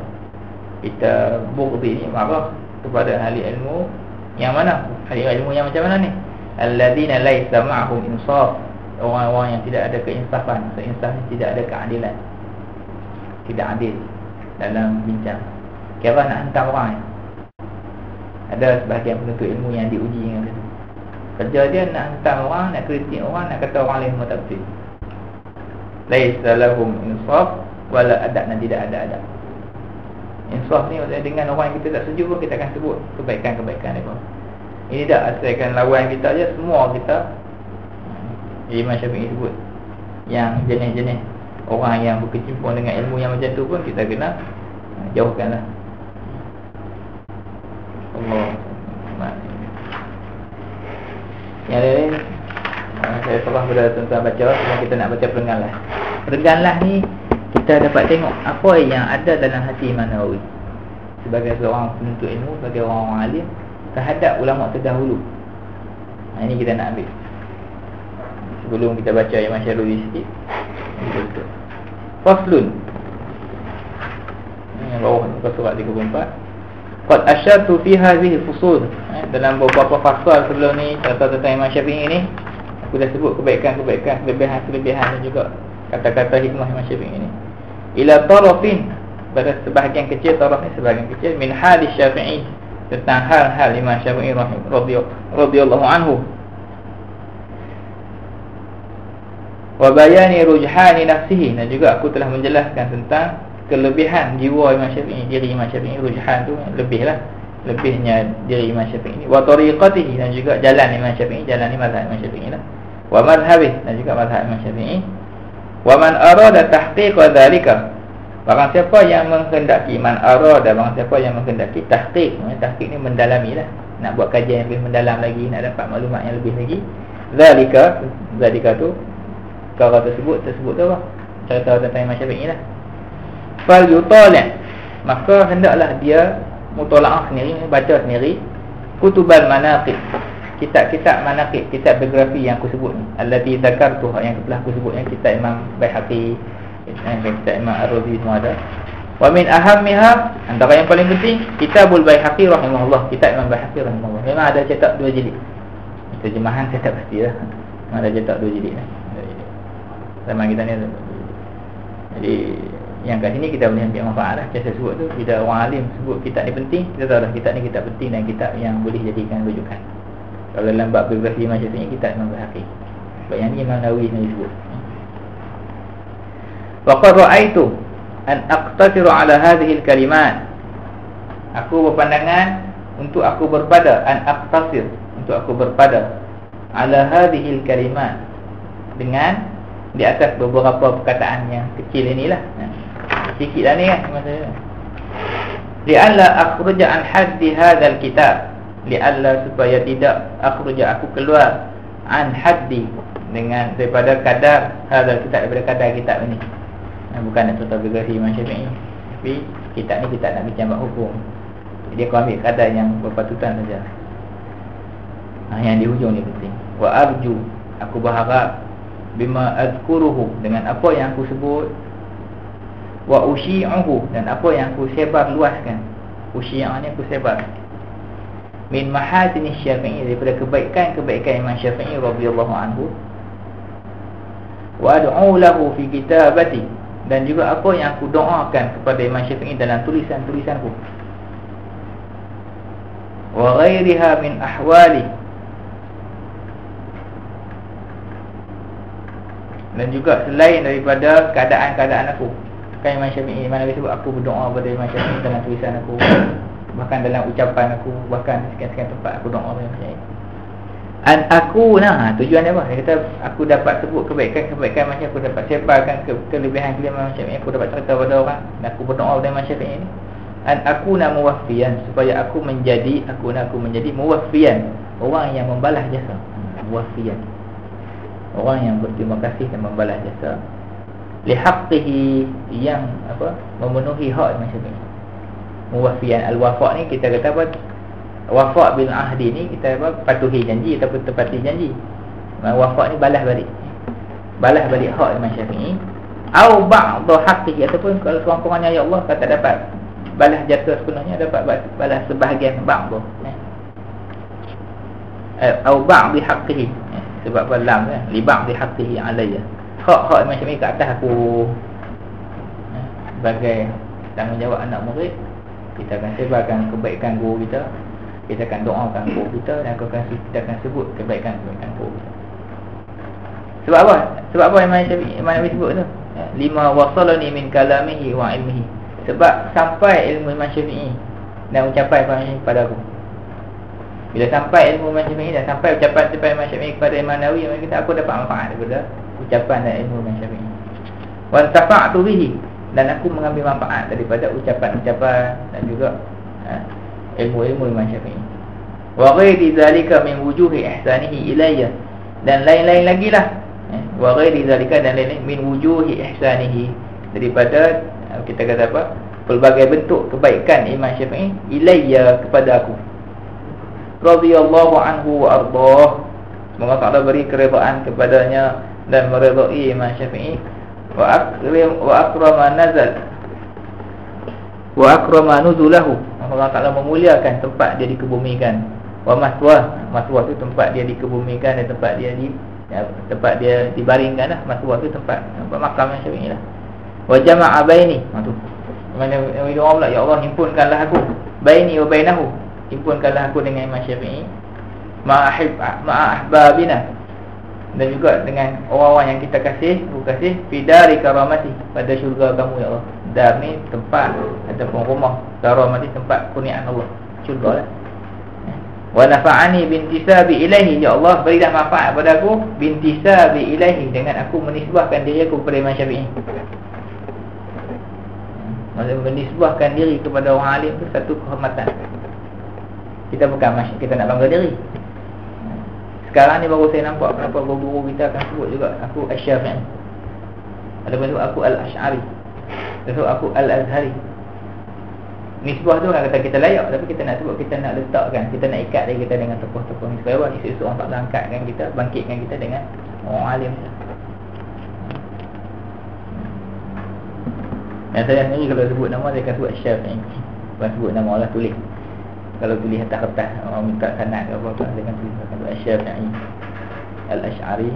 Kita bughdi ni marah kepada ahli ilmu. Yang mana? Ahli ilmu yang macam mana ni? Alladzina laisa ma'hum insaf, orang-orang yang tidak ada keinsafan. Insaf ni tidak ada keadilan, tidak adil dalam bincang. Kira nak hantar orang ni. Ada sebahagian penuntut ilmu yang diuji dengan itu. Kerja dia nak hantar orang, nak kritik orang, nak kata orang lain semua tak betul. Laisa lahum insaf wala adab, dan tidak ada adab. Insaf ni maksudnya dengan orang yang kita tak setuju pun kita akan sebut kebaikan-kebaikan dia pun. Ini tak asalkan lawan kita je, semua kita. Imam Syafi'i sebut yang jenis-jenis orang yang berkecimpung dengan ilmu yang macam tu pun kita kena jauhkanlah. Allah. Yang lain saya salah pada tuan-tuan baca, sebelum kita nak baca perengganlah. Perengganlah ni kita dapat tengok apa yang ada dalam hati Imam Nawawi sebagai seorang penuntut ilmu, sebagai orang alim terhadap ulama terdahulu. Ini kita nak ambil sebelum kita baca Imam Syaruri sikit. Faslun, ini bawah muka surat 34. Qad asyartu fi hadhihi al-fusul, dalam beberapa fasal sebelum ni cerita tentang Imam Syafi'i ni, aku dah sebut kebaikan-kebaikan, kelebihan-kelebihan dan juga kata-kata hikmah Imam Syafi'i ni. Ila tarafin, pada sebahagian kecil, taraf ni sebahagian kecil, min hadis Syafi'i, tentang hal-hal Imam Syafi'i radhiyallahu anhu. Wa bayani rujhani nafsihi, dan juga aku telah menjelaskan tentang kelebihan jiwa Imam Syafi'i, diri Imam Syafi'i. Rujhan tu lebihnya diri Imam Syafi'i. Wa tariqatihi, dan juga jalan Imam Syafi'i, jalan ni mazhab Imam Syafi'i lah. Wa madhhabih, dan juga mazhab Imam Syafi'i. Wa man arada tahqiqa dhalika, barang siapa yang menghendaki, man arada, barang siapa yang menghendaki tahqiq. Tahqiq ni mendalami lah, nak buat kajian yang lebih mendalam lagi, nak dapat maklumat yang lebih lagi. Dhalika tu, perkara tersebut tu apa? Cerita tentang Imam Syafi'i lah. Fal yutali', maka hendaklah dia mutola'ah sendiri, baca sendiri kutubal manaqib, kitab-kitab manaqib, kitab biografi yang aku sebut ni, allati zakartuha, yang telah aku sebut, yang kitab Imam Baihaqi, kitab Imam Ar-Razi semua ada. Wa min ahammiha, antara yang paling penting, Kitabul Baihaqi rahimahullah, kitab Imam Baihaqi rahimahullah. Memang ada cetak 2 jilid. Terjemahan saya tak pastilah. Dah cetak 2 jilid dah. Zaman kita ni ada. Jadi yang kat sini kita boleh ambil manfaat lah. Macam saya sebut tu, bila orang alim sebut kitab ni penting, kita tahu dah kitab ni kitab penting dan kitab yang boleh jadikan rujukan. Kalau dalam bab biografi Imam Syafi'i, kitab Imam Baihaqi. Sebab yang ni Imam Nawawi ni sebut. Wa qad ra'aitu an aqtasiru ala hadhihi al-kalimat. Aku berpandangan untuk aku berpada an aqtasir, untuk aku berpada ala hadhihi al-kalimat, dengan di atas beberapa perkataan yang kecil inilah. Sikit lah ni kan maksudnya. Li'alla akhruja an haddi hadzal kitab, li'alla supaya tidak akhruja aku keluar an haddi dengan daripada kadar hadzal kitab, daripada kadar kitab ini. Bukan nak contoh biografi Imam Syafi'i, tapi kitab ni kita nak bincang bab hukum. Jadi aku ambil kadar yang berpatutan saja. Yang di hujung ni penting. Wa arju, aku berharap bima azkuruhu, dengan apa yang aku sebut, wa usyi'uhu, dan apa yang aku sebar luaskan. Usyi'ah ni aku sebar, min mahasini Syafi'i, daripada kebaikan-kebaikan Imam Syafi'i radhiyallahu anhu, wa ad'u lahu fi kitabati, dan juga apa yang aku doakan kepada Imam Syafi'i dalam tulisan-tulisanku, wa ghairiha min ahwali, dan juga selain daripada keadaan-keadaan aku. Kan Imam Syafi'i, mana dia sebut aku berdoa kepada Imam Syafi'i dalam tulisan aku, bahkan dalam ucapan aku, bahkan sekian-sekian tempat aku doa kepada Imam Syafi'i. An aku tujuan dia apa? Dia kata aku dapat sebut kebaikan-kebaikan macam aku dapat sebarkan kelebihan-kelebihan Imam Syafi'i, aku dapat cerita kepada orang, dan aku berdoa kepada Imam Syafi'i ni. An aku muwaffiyan, supaya aku menjadi muwaffiyan, orang yang membalas jasa. Muwaffiyan, orang yang berterima kasih dan membalas jasa. Lihaqqihi, yang memenuhi hak Imam Syafi'i. Muwaffiyan, al-wafa' ni kita kata apa? Wafa' bil ahdi ni kita patuhi janji ataupun tepati janji. Wafa' ni balas balik hak Imam Syafi'i. Au ba'd haqqihi, ataupun kalau seorang-orangnya ya Allah kata dapat balas jasa sepenuhnya, dapat balas sebahagian ba'd. Au ba'd haqqihi, sebab lam kan, li ba'd haqqihi alayya. Hak Imam Syafi'i ke atas aku, sebagai tanggungjawab anak murid, kita akan sebarkan kebaikan guru kita, kita akan doakan guru kita, dan kita akan sebut kebaikan-kebaikan guru kita. Sebab apa? Sebab apa Imam Nawawi sebut tu? Lima wasalani min kalamihi wa ilmihi, sebab sampai ilmu Imam Syafi'i dan ucapan Imam Syafi'i kepada aku. Bila sampai ilmu Imam Syafi'i dan sampai ucapan Imam Syafi'i kepada Imam Nawawi, Imam kita aku dapat manfaat daripada ucapan dan ilmu Imam Syafi'i. Wa tafa'tu bihi, dan aku mengambil manfaat daripada ucapan-ucapan dan juga ilmu-ilmu Imam Syafi'i. Wa ghairi zalika min wujuhi ihsanihi ilayya, dan lain-lain lagi lah. Wa ghairi zalika, dan lain-lain min wujuhi ihsanihi, daripada kita kata apa, pelbagai bentuk kebaikan Imam Syafi'i ilayya, kepada aku. Radhiyallahu anhu wa ardhah, semoga Allah beri keredaan kepadanya dan meredai Imam Syafi'i. Wa akrama nazal wa akrama nuzulahu, Allah Ta'ala memuliakan tempat dia dikebumikan. Wa maswah tu tempat dia dikebumikan, dan tempat dia dibaringkan lah. Maswah tu tempat makam Imam Syafi'i lah. Wa jama'a baini, tu mana doa pula, ya Allah himpunkanlah aku, baini wa bainahu, himpunkanlah aku dengan Imam Syafi'i, ma'ahbabina, dan juga dengan orang-orang yang kita kasih, fi dari karamati, pada syurga kamu ya Allah. Dar ni tempat ataupun rumah, karamati tempat kurniaan Allah, syurga lah. Wa nafa'ani bintisabi ilaihi, ya Allah berilah manfaat pada aku, bintisabi ilaihi, dengan aku menisbahkan diri aku kepada Imam Syafi'i. Maksudnya menisbahkan diri kepada orang alim tu satu kehormatan. Kita bukan kita nak bangga diri. Sekarang ni baru saya nampak kenapa guru kita akan sebut juga aku Asy-Syafi'i. Ada pun aku Al-Asy'ari. Ada aku Al-Azhari. Nisbah tu orang kata kita layak, tapi kita nak sebut, kita nak letakkan, kita nak ikat diri kita dengan tokoh-tokoh ni, supaya isu-isu orang tak angkatkan kita, bangkitkan kita dengan orang alim. Dan saya sendiri kalau sebut nama, saya akan sebut Asy-Syafi'i. Bukan sebut nama Allah, tulis. Kalau tulis atas kertas, orang minta sanad ke apa-apa, dengan tulis akan sebut Asy-Syafi'i. Al-Ash'ari,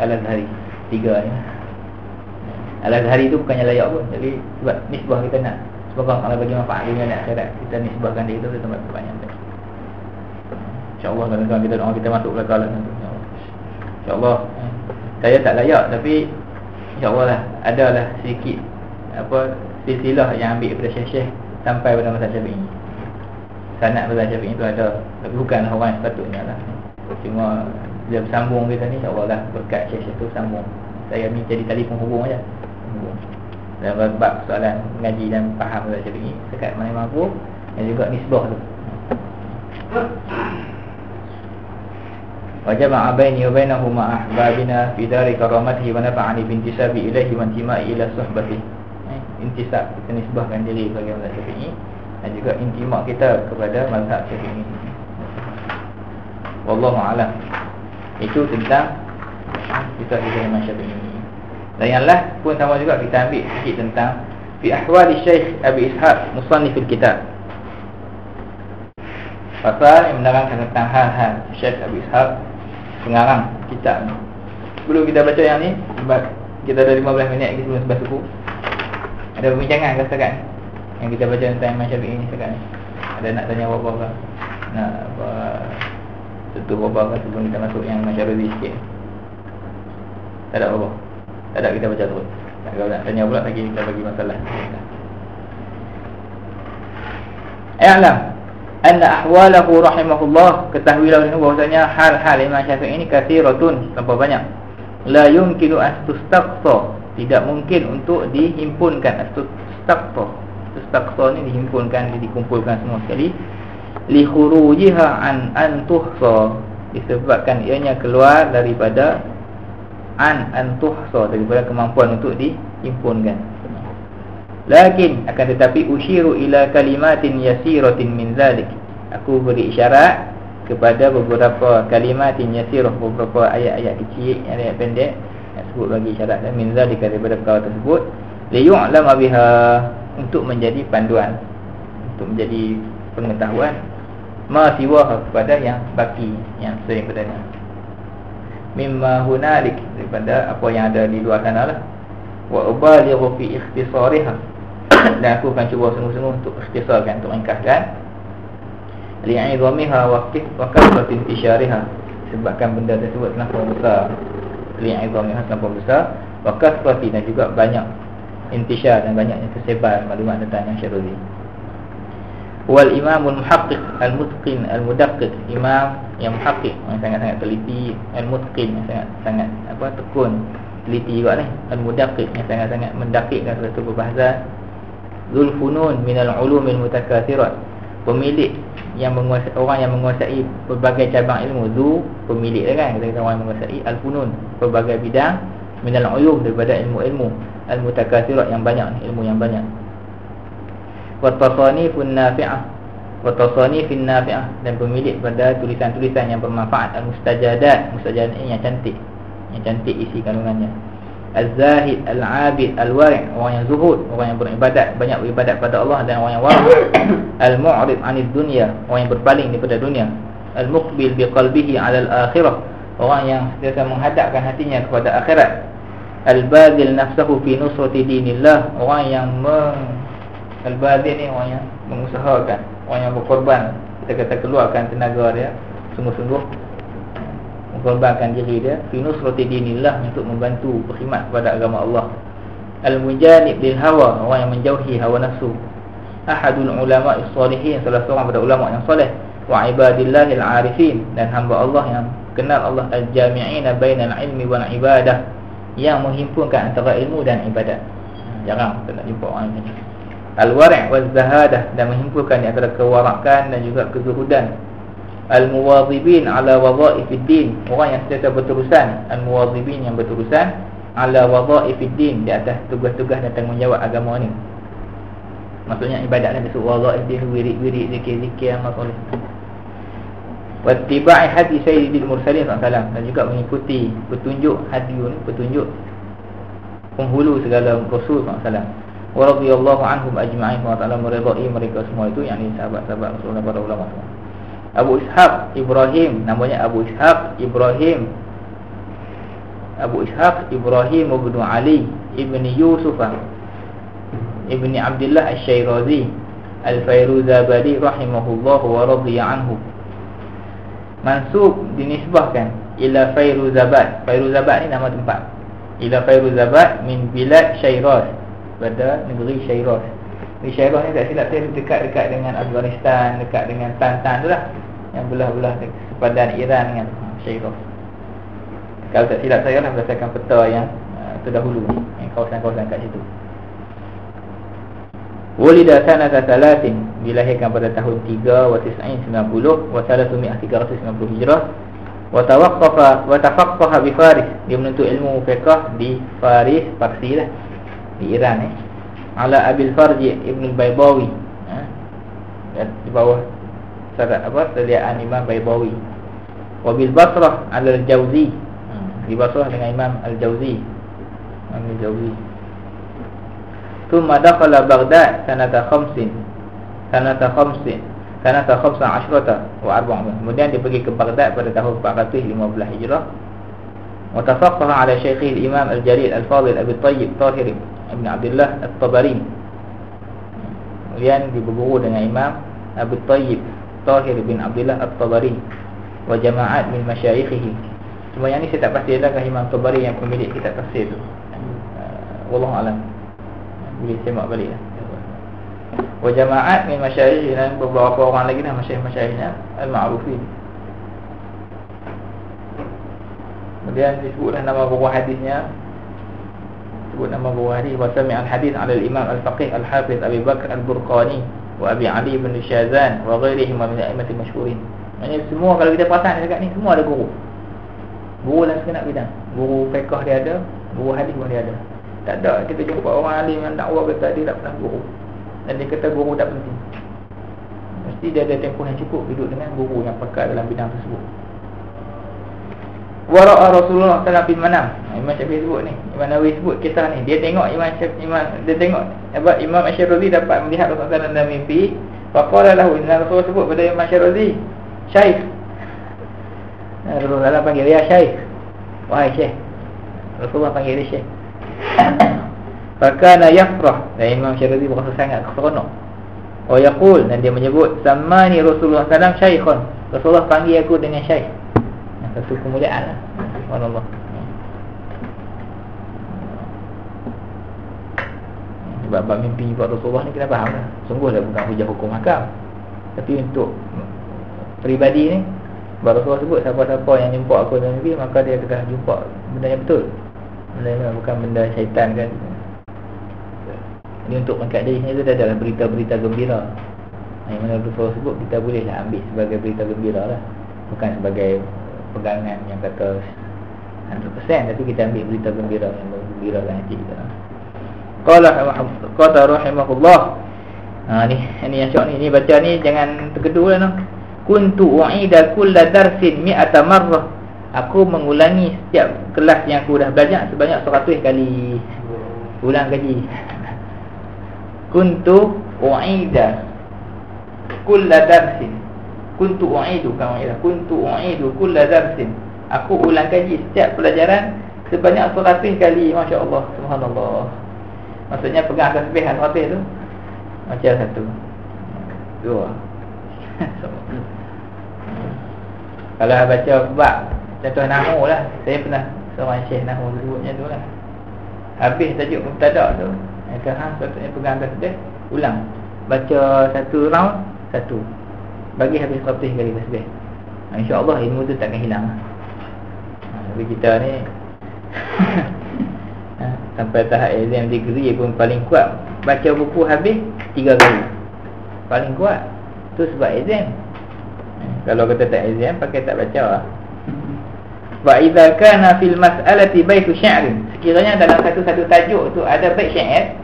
Al-Azhari. 3 ni. Al-Azhari tu bukannya layak pun. Jadi sebab nisbah kita nak, semoga Allah bagi manfaat dunia dan akhirat, kita nisbahkan dia itu di tempat banyak. InsyaAllah kalau kita doa kita masuk ke kalangan tu, InsyaAllah. Saya tak layak, tapi InsyaAllah lah, adalah sedikit silsilah yang ambil daripada syekh-syekh sampai pada mazhab Syafi'i. Sanad mazhab Syafi'i itu ada, tapi bukanlah orang yang sepatutnya lah. Cuma dia bersambung kita ni, InsyaAllah lah, berkat syekh-syekh tu sambung. Saya ni jadi tali penghubung aja. Dan bab soalan mengaji dan faham mazhab Syafi'i sekat mana mampu, dan juga nisbah tu. Wajama'a baini wa bainahuma ahbabina fi dari karamatihi wa nafa'ani bintisabi ilaihi wa intima'i ila suhbatihi. Intisab, kita nisbahkan diri bagi mazhab Syafi'i, dan juga intimak kita kepada mazhab Syafi'i. Wallahu a'lam. Itu tentang kita di Imam Syafi'i. Dan yang last pun sama juga, kita ambil sikit tentang fi ahwali Syekh Abi Ishaq musannifil kitab. Pasal yang menerangkan tentang hal-hal Syekh Abi Ishaq pengarang kitab ni. Sebelum kita baca yang ni, sebab kita ada 15 minit lagi sebelum sebab suku, ada perbincangan ke setakat ni yang kita baca tentang Imam Syafi'i ni setakat ni? Ada nak tanya apa-apa ke? Nak apa tentu apa-apa ke sebelum kita masuk yang Imam Syafi'i sikit? Tak ada apa-apa? Tak ada, kita baca terus. Kalau nak tanya pula lagi, kita bagi masalah. I'lam anna ahwalahu rahimahullah, ketahuilah bahwasanya hal-hal Imam Syafi'i ini kathiratun, terlalu banyak. La yumkinu astustaqsa, tidak mungkin untuk dihimpunkan. Astustaqsa ni dihimpunkan, dikumpulkan semua sekali. Li khurujiha an tuhsa, disebabkan ianya keluar daripada an tuhsa, daripada kemampuan untuk dihimpunkan. Lakin akan tetapi usyiru ila kalimatin yasiratin min zalik, aku beri isyarat kepada beberapa kalimatin yasirah, beberapa ayat-ayat kecil, ayat pendek yang sebut bagi isyarat dan min zalik, daripada perkara tersebut, liyu'lama biha, untuk menjadi panduan, untuk menjadi pengetahuan, ma siwa, kepada yang baki, yang selain padanya, mimma hunalik, daripada apa yang ada di luar sana lah. Wa ubalighu fi ikhtisariha, dan aku akan cuba sungguh-sungguh untuk ikhtisarkan, untuk ringkaskan. Li'idhamiha wa kasrati intisyariha, sebabkan benda tersebut terlampau besar. Li'idhamiha, terlampau besar, wa kasrati, dan juga banyak intisyar, dan banyaknya tersebar maklumat tentang yang Syarudi. Wal imamul muhaqqiq al-mutqin al-mudaqqiq, imam yang muhaqqiq, yang sangat-sangat teliti, al-mutqin, yang sangat-sangat tekun, teliti juga ni, al-mudaqqiq, yang sangat-sangat mendakikkan suatu perbahasan. Dzul funun minal ulumil mutakatsirat, pemilik yang menguasai, orang yang menguasai berbagai cabang ilmu. Dzu, pemilik kan, kita kata orang yang menguasai, al-funun, berbagai bidang, minal ulum, daripada ilmu-ilmu, al-mutakatsirat, yang banyak, ilmu yang banyak. Wa tasanifun nafi'ah, wa tasanifin nafi'ah, dan pemilik pada tulisan-tulisan yang bermanfaat. Al-mustajadat, mustajadat ini yang cantik isi kandungannya. Az-zahid, al-abid, al-wari', orang yang zuhud, orang yang beribadat, banyak beribadat pada Allah, dan orang yang wari'. Al-mu'rid 'anid dunya, orang yang berpaling daripada dunia. Al-muqbil biqalbihi 'ala al-akhirah, orang yang sentiasa menghadapkan hatinya kepada akhirat. Al-badil nafsahu fi nusrati dinillah, orang yang al-badil ni orang yang mengusahakan, orang yang berkorban, kita kata keluarkan tenaga dia sungguh-sungguh, mengorbankan diri dia fi nusrati dinillah, untuk membantu berkhidmat kepada agama Allah. Al-mujanib lil hawa, orang yang menjauhi hawa nafsu. Ahadul ulama as-salihin, salah seorang pada ulama yang soleh. Wa ibadillahil arifin, dan hamba Allah yang kenal Allah. Al-jami'ina bainal ilmi wal ibadah, yang menghimpunkan antara ilmu dan ibadat. Jarang kita nak jumpa orang macam ni. Al-wari' waz zahadah, dan menghimpunkan di antara kewarakan dan juga kezuhudan. Al-muwadhibin ala wadha'ifid din, orang yang sentiasa berterusan. Al-muwadhibin, yang berterusan, ala wadha'ifid din, di atas tugas-tugas dan tanggungjawab agama ni. Maksudnya ibadat dan besok wadha'if din, wirid-wirid, zikir-zikir, amal soleh. Wattiba'i hadi sayyidil mursalin sallallahu, dan juga mengikuti petunjuk hadiun, petunjuk penghulu segala rasul sallallahu. Wa radhiyallahu anhum ajma'in, wa ta'ala meridai mereka semua itu, yakni sahabat-sahabat Rasulullah, para ulama semua. Abu Ishaq Ibrahim, namanya Abu Ishaq Ibrahim Abu Ishaq Ibrahim bin Ali ibn Yusuf ibn Abdullah Asy-Syairazi Al-Fairuzabadi rahimahullah wa radhiya anhu. Mansub dinisbahkan ila Fairuzabad. Fairuzabad ni nama tempat. Ila Fairuzabad min bilad Syiraz, pada negeri Syiraz. Negeri Syiraz ni tak silap saya dekat-dekat dengan Afghanistan, dekat dengan Tan tu lah, yang belah-belah sepadan Iran dengan Syiraz. Kalau tak silap saya lah berdasarkan peta yang terdahulu ni, yang kawasan-kawasan kat situ. Walida sanata 3, dilahirkan pada tahun 3 wa 90 wa 390 Hijrah. Wa tafaqqaha bi Faris, dia menuntut ilmu fiqh di Faris, Parsi lah, di Iran ala Abil Farji Ibn al-Baydawi, di bawah sediaan Imam Baydawi. Wa bil Basrah ala al-Jawzi, di Basrah dengan Imam al-Jawzi. Thumma dakhala Baghdad sanata 15 wa 400. Kemudian dia pergi ke Baghdad pada tahun 415 Hijrah. Wa tafaqqaha ala Syekh Imam Al-Jalil Al-Fadil Abi Tayyib Tahir Ibn Abdullah At-Tabari. Kemudian dia berguru dengan Imam Abu Tayyib Tahir bin Abdullah At-Tabari wa jama'at min masyayikhihi. Cuma yang ni saya tak pasti adakah Imam Tabari yang pemilik kitab tafsir tu. Wallahu a'lam. Boleh semak balik lah. Wa jama'at min masyayikh, dan beberapa orang lagi lah masyayikh-masyayikhnya al-ma'rufin. Kemudian disebutlah nama guru hadisnya. Sebut nama guru hadis. Wa sami'al hadis 'ala al-imam al-faqih al-hafiz Abi Bakr al-Burqani wa Abi Ali bin Syazan wa ghairihim min a'immatil masyhurin. Maksudnya semua, kalau kita perasan dekat ni, semua ada guru. Guru dalam segenap bidang. Guru fiqh dia ada, guru hadis pun dia ada. Tak ada kita jumpa orang alim yang dakwah kata dia tak pernah guru, dan dia kata guru tak penting. Mesti dia ada tempoh yang cukup duduk dengan guru yang pakar dalam bidang tersebut. Wara'a Rasulullah sallallahu alaihi wasallam Imam Syafi'i sebut ni, Imam Nawawi sebut kisah ni. Dia tengok Imam Asy-Syirazi dapat melihat Rasulullah dalam mimpi. Faqala lahu, Rasulullah sebut pada Imam Asy-Syirazi, Syekh. Rasulullah panggil dia Syekh. Wahai Syekh. Rasulullah panggil dia Syekh. Fakana yafrah, dan Imam Syirazi berasa sangat seronok. Wa yaqul, dan dia menyebut, Sammani Rasulullah sallallahu alaihi wasallam Syaikhun. Rasulullah panggil aku dengan Syekh. Satu kemuliaan lah. Subhanallah. Sebab mimpi buat Rasulullah ni kita faham lah. Sungguhlah bukan hujah hukum hakam, tapi untuk peribadi ni, sebab Rasulullah sebut siapa-siapa yang jumpa aku dalam mimpi, maka dia telah jumpa benda yang betul. Benda ni bukan benda syaitan kan. Ini untuk mengangkat diri itu adalah berita-berita gembira. Yang mana Rasulullah sebut, kita bolehlah ambil sebagai berita gembira lah, bukan sebagai pegangan yang kata 100%, tapi kita ambil berita gembira yang menggembirakan hati kita. Qala rahimahullah. Ni yang syok ni baca ni jangan terkedu lah no. Kuntu u'ida kulla darsin 100 marrah. Aku mengulangi setiap kelas yang aku dah belajar sebanyak 100 kali. Ulang kaji. Kuntu u'ida kulla darsin. Kuntu u'idu kulla darsin. Aku ulang kaji setiap pelajaran sebanyak 100 kali. Masya Allah, subhanallah. Maksudnya pegang tasbih 100 tu macam 1, 2. Kalau baca bab, contoh nahwu lah, saya pernah seorang syekh nahwu sebutnya tu lah. Habis tajuk mubtada tu, kata hang sepatutnya pegang tasbih, ulang. Baca satu round, satu. Bagi habis 100 kali tasbih. InsyaAllah ilmu tu takkan hilang. Tapi kita ni sampai tahap exam degree pun paling kuat baca buku habis 3 kali. Paling kuat. Tu sebab exam. Kalau kata tak exam, pakai tak baca lah. Wa idza kana fil mas'alati baitu sya'r, sekiranya dalam satu-satu tajuk tu ada bait syair,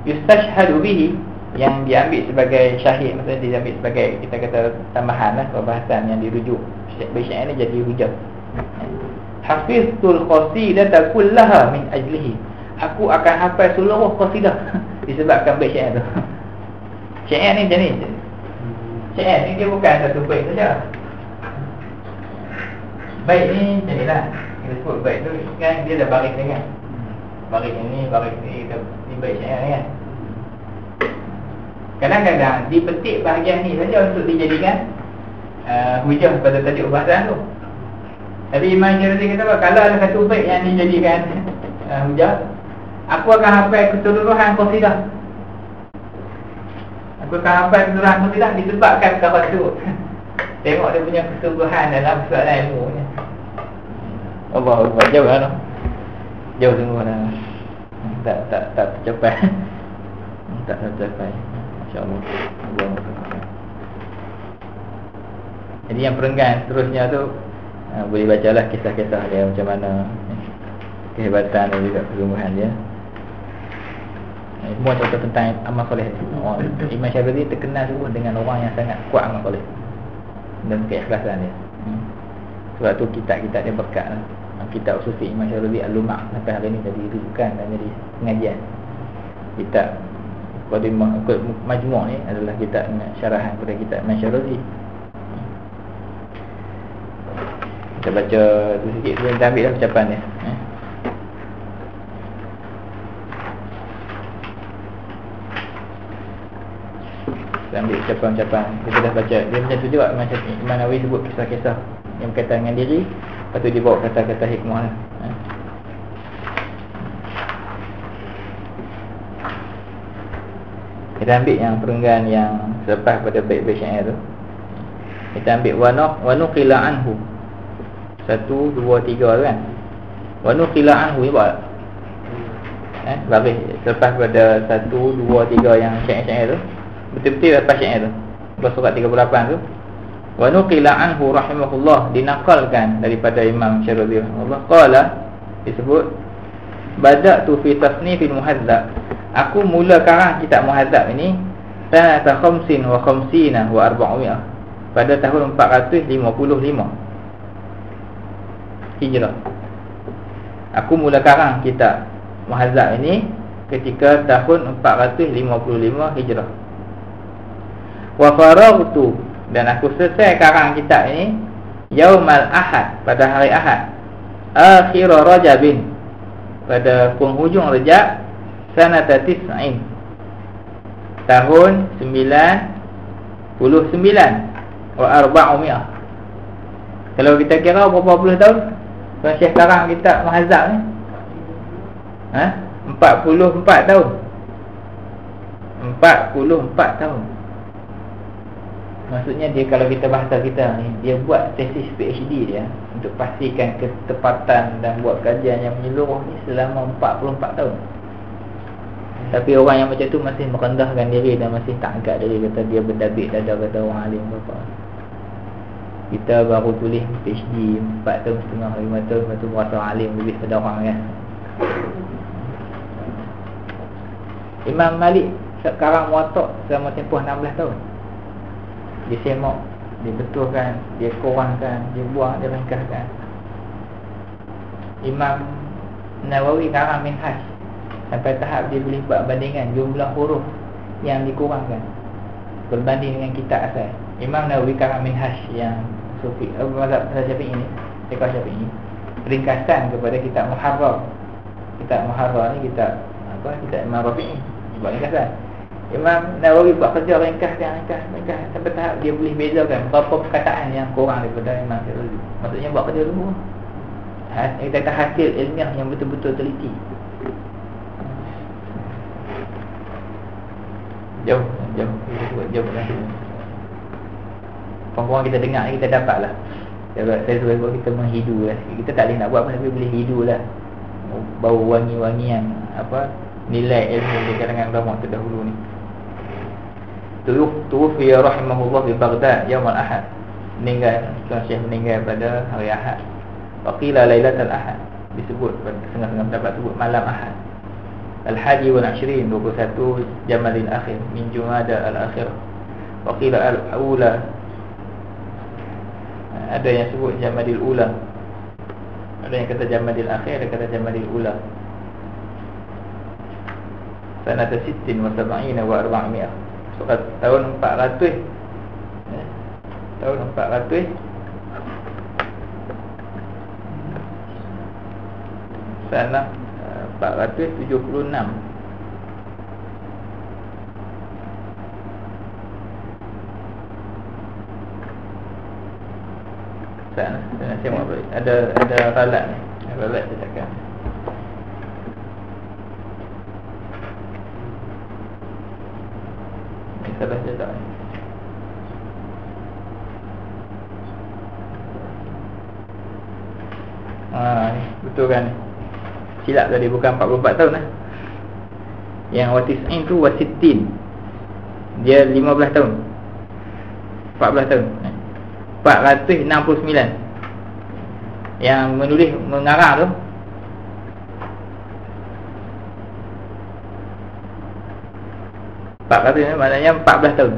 yustashhadu bihi, yang diambil sebagai syahid, maksudnya diambil sebagai, kita kata tambahan lah, perbahasan yang dirujuk. Bait syair ni jadi hujah. Hafiztul qasidata kullaha min ajlihi, aku akan hafal seluruh qasidah disebabkan bait syair tu. Syair ni macam ni. Syair ni dia bukan satu bait saja. Bait ni macam ni lah. Kita sebut bait tu kan dia dah baris ni kan. Baris ni di bait syair ni kan. Kadang-kadang dipetik bahagian ni saja untuk dijadikan hujah pada tajuk bahasan tu. Tapi Imam Syarazi kata apa? Kalau ada satu bait yang dijadikan hujah, aku akan hafal keseluruhan qasidah. Aku akan hafal keseluruhan qasidah disebabkan perkara tu. Tengok dia punya kesungguhan dalam soalan ilmu ni. Allah jauh kan? Jauh sungguh dah. Tak tercapai. Tak tercapai. Masya-Allah. Jadi yang perenggan seterusnya tu boleh bacalah kisah-kisah dia macam mana kehebatan dan juga kesungguhan dia. Semua contoh tentang amal soleh. Imam Syarazi terkenal semua dengan orang yang sangat kuat amal soleh dan keikhlasan dia. Sebab tu kitab-kitab dia berkat lah. Kitab Usul Fiqh Imam Syarazi Al-Lumah sampai hari ni jadi rujukan dan jadi pengajian. Kitab Qadimah Majmu' ni adalah kitab syarahan kepada kitab Imam Syarazi. Kita baca tu sikit, kita ambil dah ucapan dia. Kita ambil ucapan-ucapan. Kita dah baca. Dia macam tu juga Imam Nawawi sebut kisah-kisah yang berkaitan dengan diri. Lepas tu dia bawa kata-kata hikmah lah. Kita ambil yang perenggan yang selepas pada bait-bait syair tu. Kita ambil wa nuqila anhu 1, 2, 3 tu kan. Wa nuqila anhu ni buat baris selepas pada 1, 2, 3 yang syair-syair tu. Betul-betul lepas syair tu surat 38 tu. Wa nuqila anhu rahimahullah, dinakalkan daripada Imam Syarazi rahimahullah. Qala, disebut bada'tu fi tasnifil muhadzab, aku mula karang kitab muhadzab ini sanata 55 wa 400 pada tahun 455 Hijrah. Aku mula karang kitab muhadzab ini ketika tahun 455 Hijrah. Wa faragtu, dan aku selesai karang kitab ini yaumal ahad, pada hari Ahad, akhir Rajabin, pada penghujung Rajab, sanata 90, tahun 99 wa 400. Kalau kita kira berapa puluh tahun Syekh karang kitab muhadzab ni? 44 tahun. 44 tahun. Maksudnya dia, kalau kita bahasa kita ni, dia buat tesis PhD dia untuk pastikan ketepatan dan buat kajian yang menyeluruh ni selama 44 tahun. Tapi orang yang macam tu masih merendahkan diri dan masih tak angkat diri, kata dia berdabik dada kata orang alim berapa. Kita baru tulis PhD 4 tahun setengah, 5 tahun, lepas tu merasa alim lebih pada orang kan. Imam Malik sekarang Muwatta selama tempoh 16 tahun. Dia semak, dia betulkan, dia kurangkan, dia buang, dia ringkaskan. Imam Nawawi karang Minhaj sampai tahap dia boleh buat bandingan jumlah huruf yang dikurangkan berbanding dengan kitab asal. Imam Nawawi karang Minhaj yang Sufi mazhab Syafi'i ini, fiqh Syafi'i, ringkasan kepada kitab Muharrar. Kitab Muharrar ni kitab kitab Imam Rafi'i, buat ringkasan. Imam Nawawi buat kerja ringkas sampai tahap dia boleh bezakan berapa perkataan yang kurang daripada Imam Syarazi. Maksudnya buat kerja dulu. Kita kata hasil ilmiah yang betul-betul teliti. Jauh lah. Perempuan kita dengar kita dapat lah. Saya suruh buat kita menghidu lah. Kita tak boleh nak buat apa, tapi boleh hidu lah. Bau wangi-wangian nilai ilmu di kalangan ulama terdahulu ni. Tuwfiya rahimahullah di Baghdad Yaumul Ahad. Meninggal, Syekh meninggal pada hari Ahad. Waqila Lailatul Ahad, disebut setengah-setengah pendapat sebut malam Ahad. Al-Hadi wal 20, 21 Jamalil Akhir min Jumada al-Akhir. Waqila al-Ula, ada yang sebut Jamadil Ula, ada yang kata Jamadil Akhir, ada kata Jamadil Ula. Sanata 60 wa 400, tahun 400. Tahun 400 Salah 476. Sana tengok balik. Ada ralat ni. Ralat cetakan. Ni salah cetak ni. Ni betul kan ni. Silap tadi, bukan 44 tahun lah. Yang watis'in tu wasittin. Dia 15 tahun. 14 tahun. 469. Yang menulis mengarang tu 400, maknanya 14 tahun.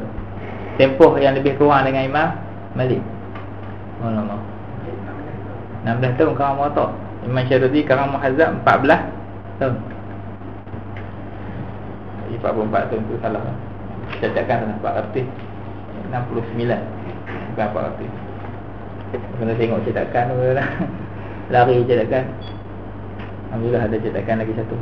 Tempoh yang lebih kurang dengan Imam Malik. Allah, 16 tahun karang Muwatta. Imam Syarazi karang Muhazzab 14 tahun. Jadi 44 tahun tu salah. Cetakan salah 469. Bukan 400. Kena tengok cetakan tu lah. Lari cetakan. Alhamdulillah ada cetakan lagi satu.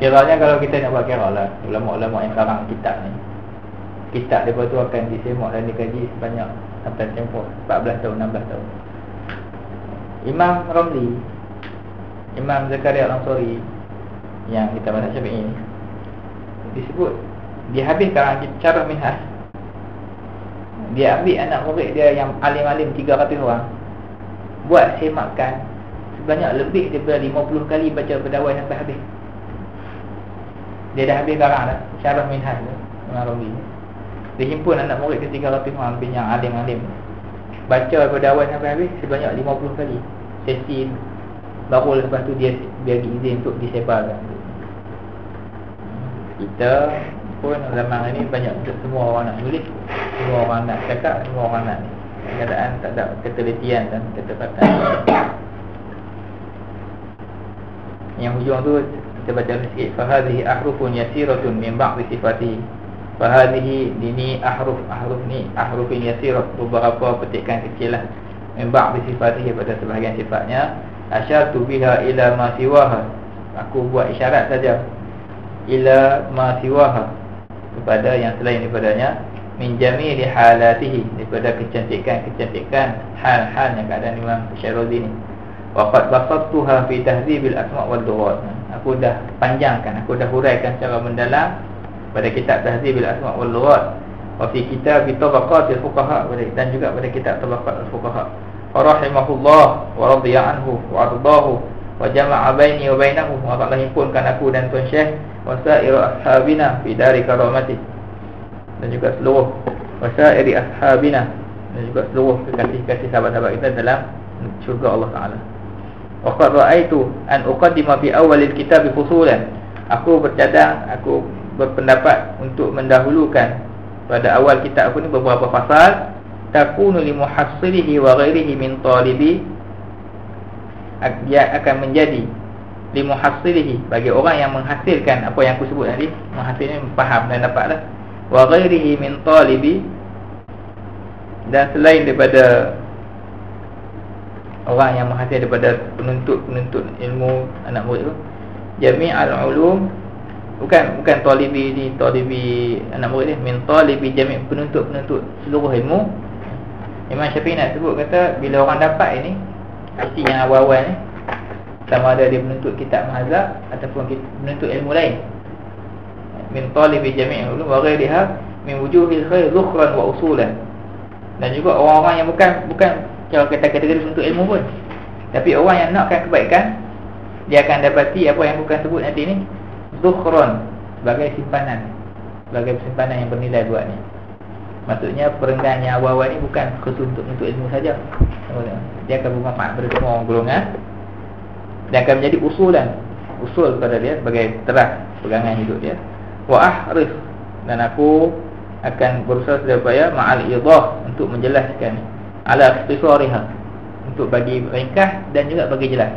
Kiranya kalau kita nak buat kira lah, ulama-ulama yang karang kitab ni, kitab daripada tu akan disemak dan dikaji sebanyak sampai tempoh 14 tahun, 16 tahun. Imam Ramli, Imam Zakaria Al-Ansari yang kita mazhab Syafi'i ni, disebut dia habis karang Syarah Minhaj. Dia ambil anak murid dia yang alim-alim 300 orang, buat semakan sebanyak lebih daripada 50 kali baca berdawai sampai habis. Dia dah habis karang dah Syarah Minhaj tu, Imam Ramli. Dia himpun anak murid dia 300 orang yang alim-alim, baca berdawai sampai habis sebanyak 50 kali. Sesi baru lepas tu dia bagi izin untuk disebarkan. Kita pun zaman ini banyak, semua orang nak tulis, semua orang nak cakap, semua orang nak ni. Keadaan tak ada ketelitian dan ketepatan. Yang hujung tu kita baca sikit. Fahadhihi ahrufun yasiratun min ba'di sifatihi. Fahadhihi dini ahruf ni ahrufin yasirah, beberapa petikan kecil lah. Min ba'di sifatihi, pada sebahagian sifatnya. Asyartu biha ila ma siwaha, aku buat isyarat saja. Ila ma siwaha, kepada yang selain daripadanya. Min jamili halatihi, daripada kecantikan hal-hal yang keadaan Imam Syarazi ni. Wa qad basattuha fi tahdzibil asma' wal lughat, aku dah panjangkan, aku dah huraikan secara mendalam pada kitab Tahdzibil Asma' wal Lughat, wa fi kitab Tabaqatil Fuqaha, dan juga pada kitab Tabaqatil Fuqaha. Rahimahullah wa radiya anhu wa ardahu wa jama'a baini wa bainahu, wa Allah himpunkan aku dan Tuan Syekh wa sa'iru ashabina fi dari karamati, dan juga seluruh wasairi ashabina, dan juga seluruh kekasih-kasih sahabat-sahabat kita dalam syurga Allah Ta'ala. Wa qad ra'aitu an uqaddima fi awalil kitab fusulan, aku berpendapat untuk mendahulukan pada awal kitab aku ni beberapa fasal. Takunu li muhassilihi wa ghairihi min talibi, dia akan menjadi li muhassilihi, bagi orang yang menghasilkan apa yang aku sebut tadi, menghasilnya faham dan dapatlah. Wa ghairihi min talibi, dan selain daripada orang yang menghasil daripada penuntut ilmu anak murid tu, jami'al ulum, bukan talibi ni, talibi anak murid ni, min talibi jami' penuntut seluruh ilmu. Imam Syafi'i nak sebut, kata bila orang dapat ini, isi yang awal-awal ni, sama ada dia menuntut kitab mazhab ataupun menuntut ilmu lain, min talibi jami' ulum wa ghairiha min wujuhil khair zukhran wa usulan, dan juga orang-orang yang bukan kalau kita kategori untuk ilmu pun, tapi orang yang nakkan kebaikan, dia akan dapati apa yang bukan sebut nanti ni, zukhran, sebagai simpanan yang bernilai buat ni. Maksudnya perenggan yang awal-awal ni bukan khusus untuk ilmu saja, dia akan bermanfaat pada semua orang golongan, dan akan menjadi usul kepada dia sebagai terah pegangan hidup dia. Wa ahrif, dan aku akan berusaha sedaya ma'al idah, untuk menjelaskan, ala ikhtisariha, untuk bagi ringkas dan juga bagi jelas.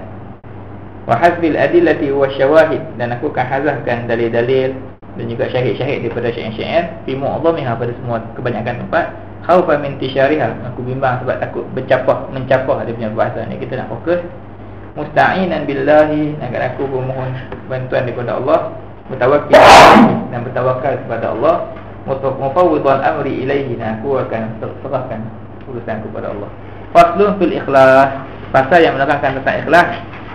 Wa hazbil adillati wa syawahid, dan aku akan hazahkan dalil-dalil dan juga syahid-syahid daripada syair-syair fi mu'dhamiha, pada semua kebanyakan tempat, Khaufan min intisyariha, aku bimbang sebab takut mencapah dia punya bahasa ni. Kita nak fokus. Musta'inan billahi, agar aku memohon bantuan daripada Allah, bertawakkil dan bertawakal kepada Allah, mufawwidhan amri ilaihi, aku akan serahkan urusan kepada Allah. Faslun fil ikhlas, pasal yang menerangkan tentang ikhlas,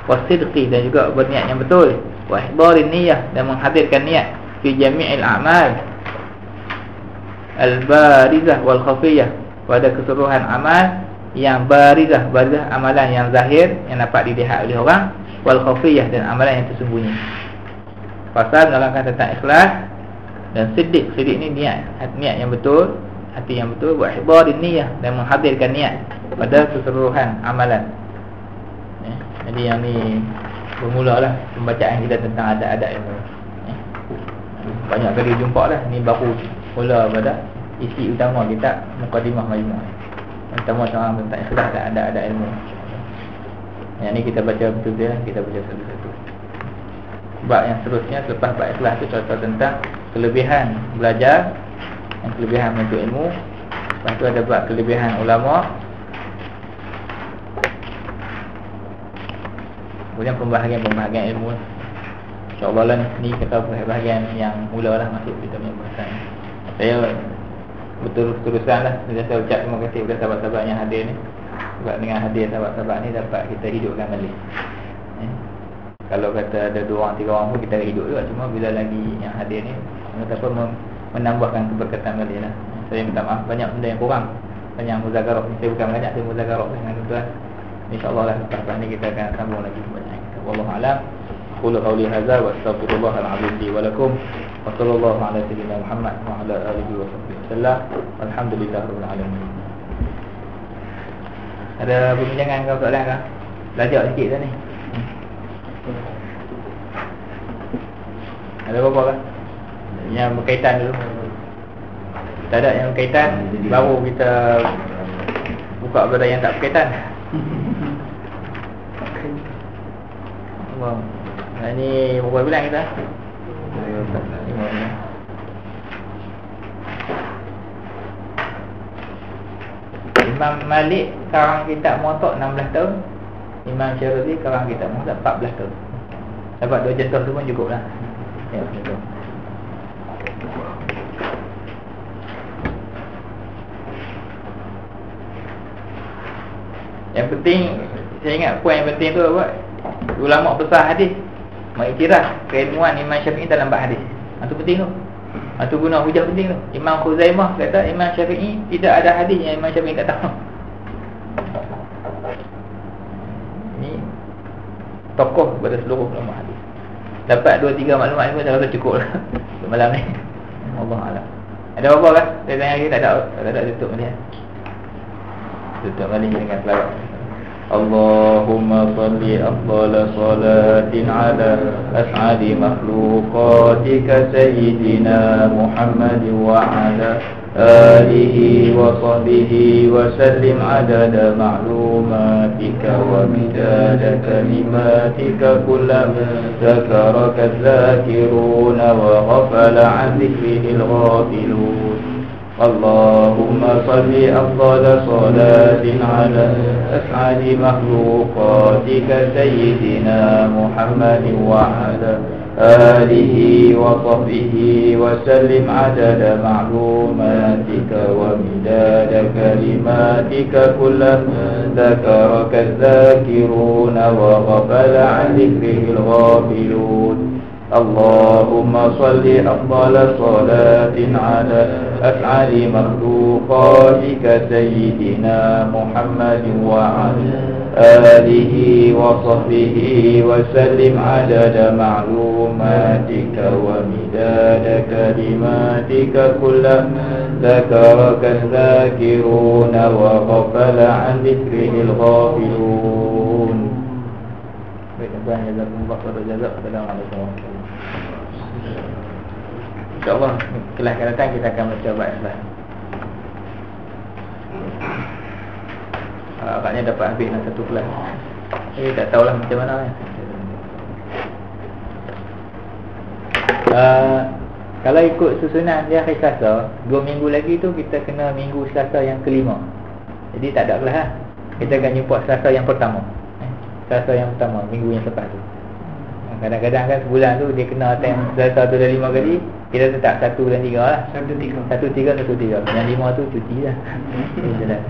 wasidqi, dan juga berniat yang betul, wa ihdarin niyyah, dan menghadirkan niat fi jami'il a'mal al-barizah wal khafiyah, pada keseluruhan amal yang barizah amalan yang zahir, yang dapat dilihat oleh orang, wal khafiyah, dan amalan yang tersembunyi. Pasal menerangkan tentang ikhlas dan siddiq. Siddiq ni niat yang betul, hati yang betul, wa ihdarin niyyah, dan menghadirkan niat pada keseluruhan amalan. Jadi yang ni bermulalah pembacaan kita tentang adat-adat ilmu. Banyak kali jumpa lah. Ni baru mula pada isi utama kitab Muqaddimah Majmu'. Utama tentang ikhlas dan adat-adat ilmu. Yang ni kita baca betul-betul lah. Kita baca satu-satu. Bab yang seterusnya selepas bab ikhlas tu contoh tentang kelebihan belajar dan kelebihan menuntut ilmu. Lepas tu ada bab kelebihan ulama. Kemudian pembahagian ilmu. InsyaAllah lah ni kata bahagian yang mula lah masuk kita punya bahasan. Saya betul-terusan lah saya ucap terima kasih kepada sahabat-sahabat yang hadir ni. Sebab dengan hadir sahabat-sahabat ni dapat kita hidupkan balik. Kalau kata ada 2 orang 3 orang pun kita hidup juga. Cuma bila lagi yang hadir ni menambahkan keberkatan balik lah. Saya minta maaf banyak benda yang kurang. Banyak muzakarah. Saya bukan banyak, saya muzakarah dengan tuan. InsyaAllah lah lepas ni kita akan sambung lagi banyak. Wallahu a'lam. Qulu qawli hadza wa astaghfirullahal azim li wa lakum. Wa sallallahu ala sayyidina Muhammad wa ala alihi wa sahbihi wasallam. Alhamdulillahirabbil alamin. Ada perbincangan ke soalan ke? Belajar sikit dah ni. Ada apa-apa kan? Yang berkaitan dulu. Tak ada yang berkaitan, baru kita buka pada yang tak berkaitan. Allah. Nah, ini berapa bulan kita? Imam Malik karang kitab Muwatta 16 tahun. Imam Syarazi karang kitab Muwatta 14 tahun. Dapat 2 contoh tu pun cukup lah. Ya, betul. Yang penting, saya ingat poin yang penting tu apa? Ulama besar hadis mengiktiraf keilmuan Imam Syafi'i dalam bab hadis. Itu penting tu. Itu guna hujah penting tu. Imam Khuzaimah kata Imam Syafi'i tidak ada hadis yang Imam Syafi'i tak tahu. Ini tokoh kepada seluruh ulama hadis. Dapat 2-3 maklumat ni pun saya rasa cukup lah untuk malam ni. Allah a'lam. Ada apa-apa kan? Saya tanya lagi tak ada tutup ni. Tutup balik dengan selawat. Allahumma salli afdala salatin ala as'adi makhluqatika sayyidina Muhammad wa ala alihi wa sahbihi wa sallim adada ma'lumatika wa midada kalimatika kullama zakaraka zakiruna wa ghafala an dhikrihil ghafilun. Allahumma salli afdala salatin ala as'adi makhluqatika sayyidina Muhammad wa ala alihi wa sahbihi wa sallim adada ma'lumatika wa midada kalimatika kullama zakaraka zakiruna wa ghafala an dhikrihil ghafilun. Allahumma salli afdala salatin ala as'adi makhluqatika sayyidina Muhammad wa ala alihi wa sahbihi wa sallim adada ma'lumatika wa midada kalimatika kullama zakaraka zakiruna wa ghafala an dhikrihil ghafilun. Baik, tuan jazakumullah khairan jazak. Assalamualaikum warahmatullahi wabarakatuh. InsyaAllah kelas akan datang kita akan baca bab ikhlas. Agaknya dapat habis dalam satu kelas. Jadi tak tahulah macam mana kan. Kalau ikut susunan dia hari Selasa, 2 minggu lagi tu kita kena minggu Selasa yang kelima. Jadi tak ada kelas lah. Kita akan jumpa Selasa yang pertama, Selasa yang pertama, minggu yang lepas tu. Kadang-kadang kan sebulan tu dia kena time Selasa tu dah 5 kali, kita tetap 1 dan 3 lah. 1, 3. 1, 3, 1, 3. Yang 5 tu cuti lah. Jalan.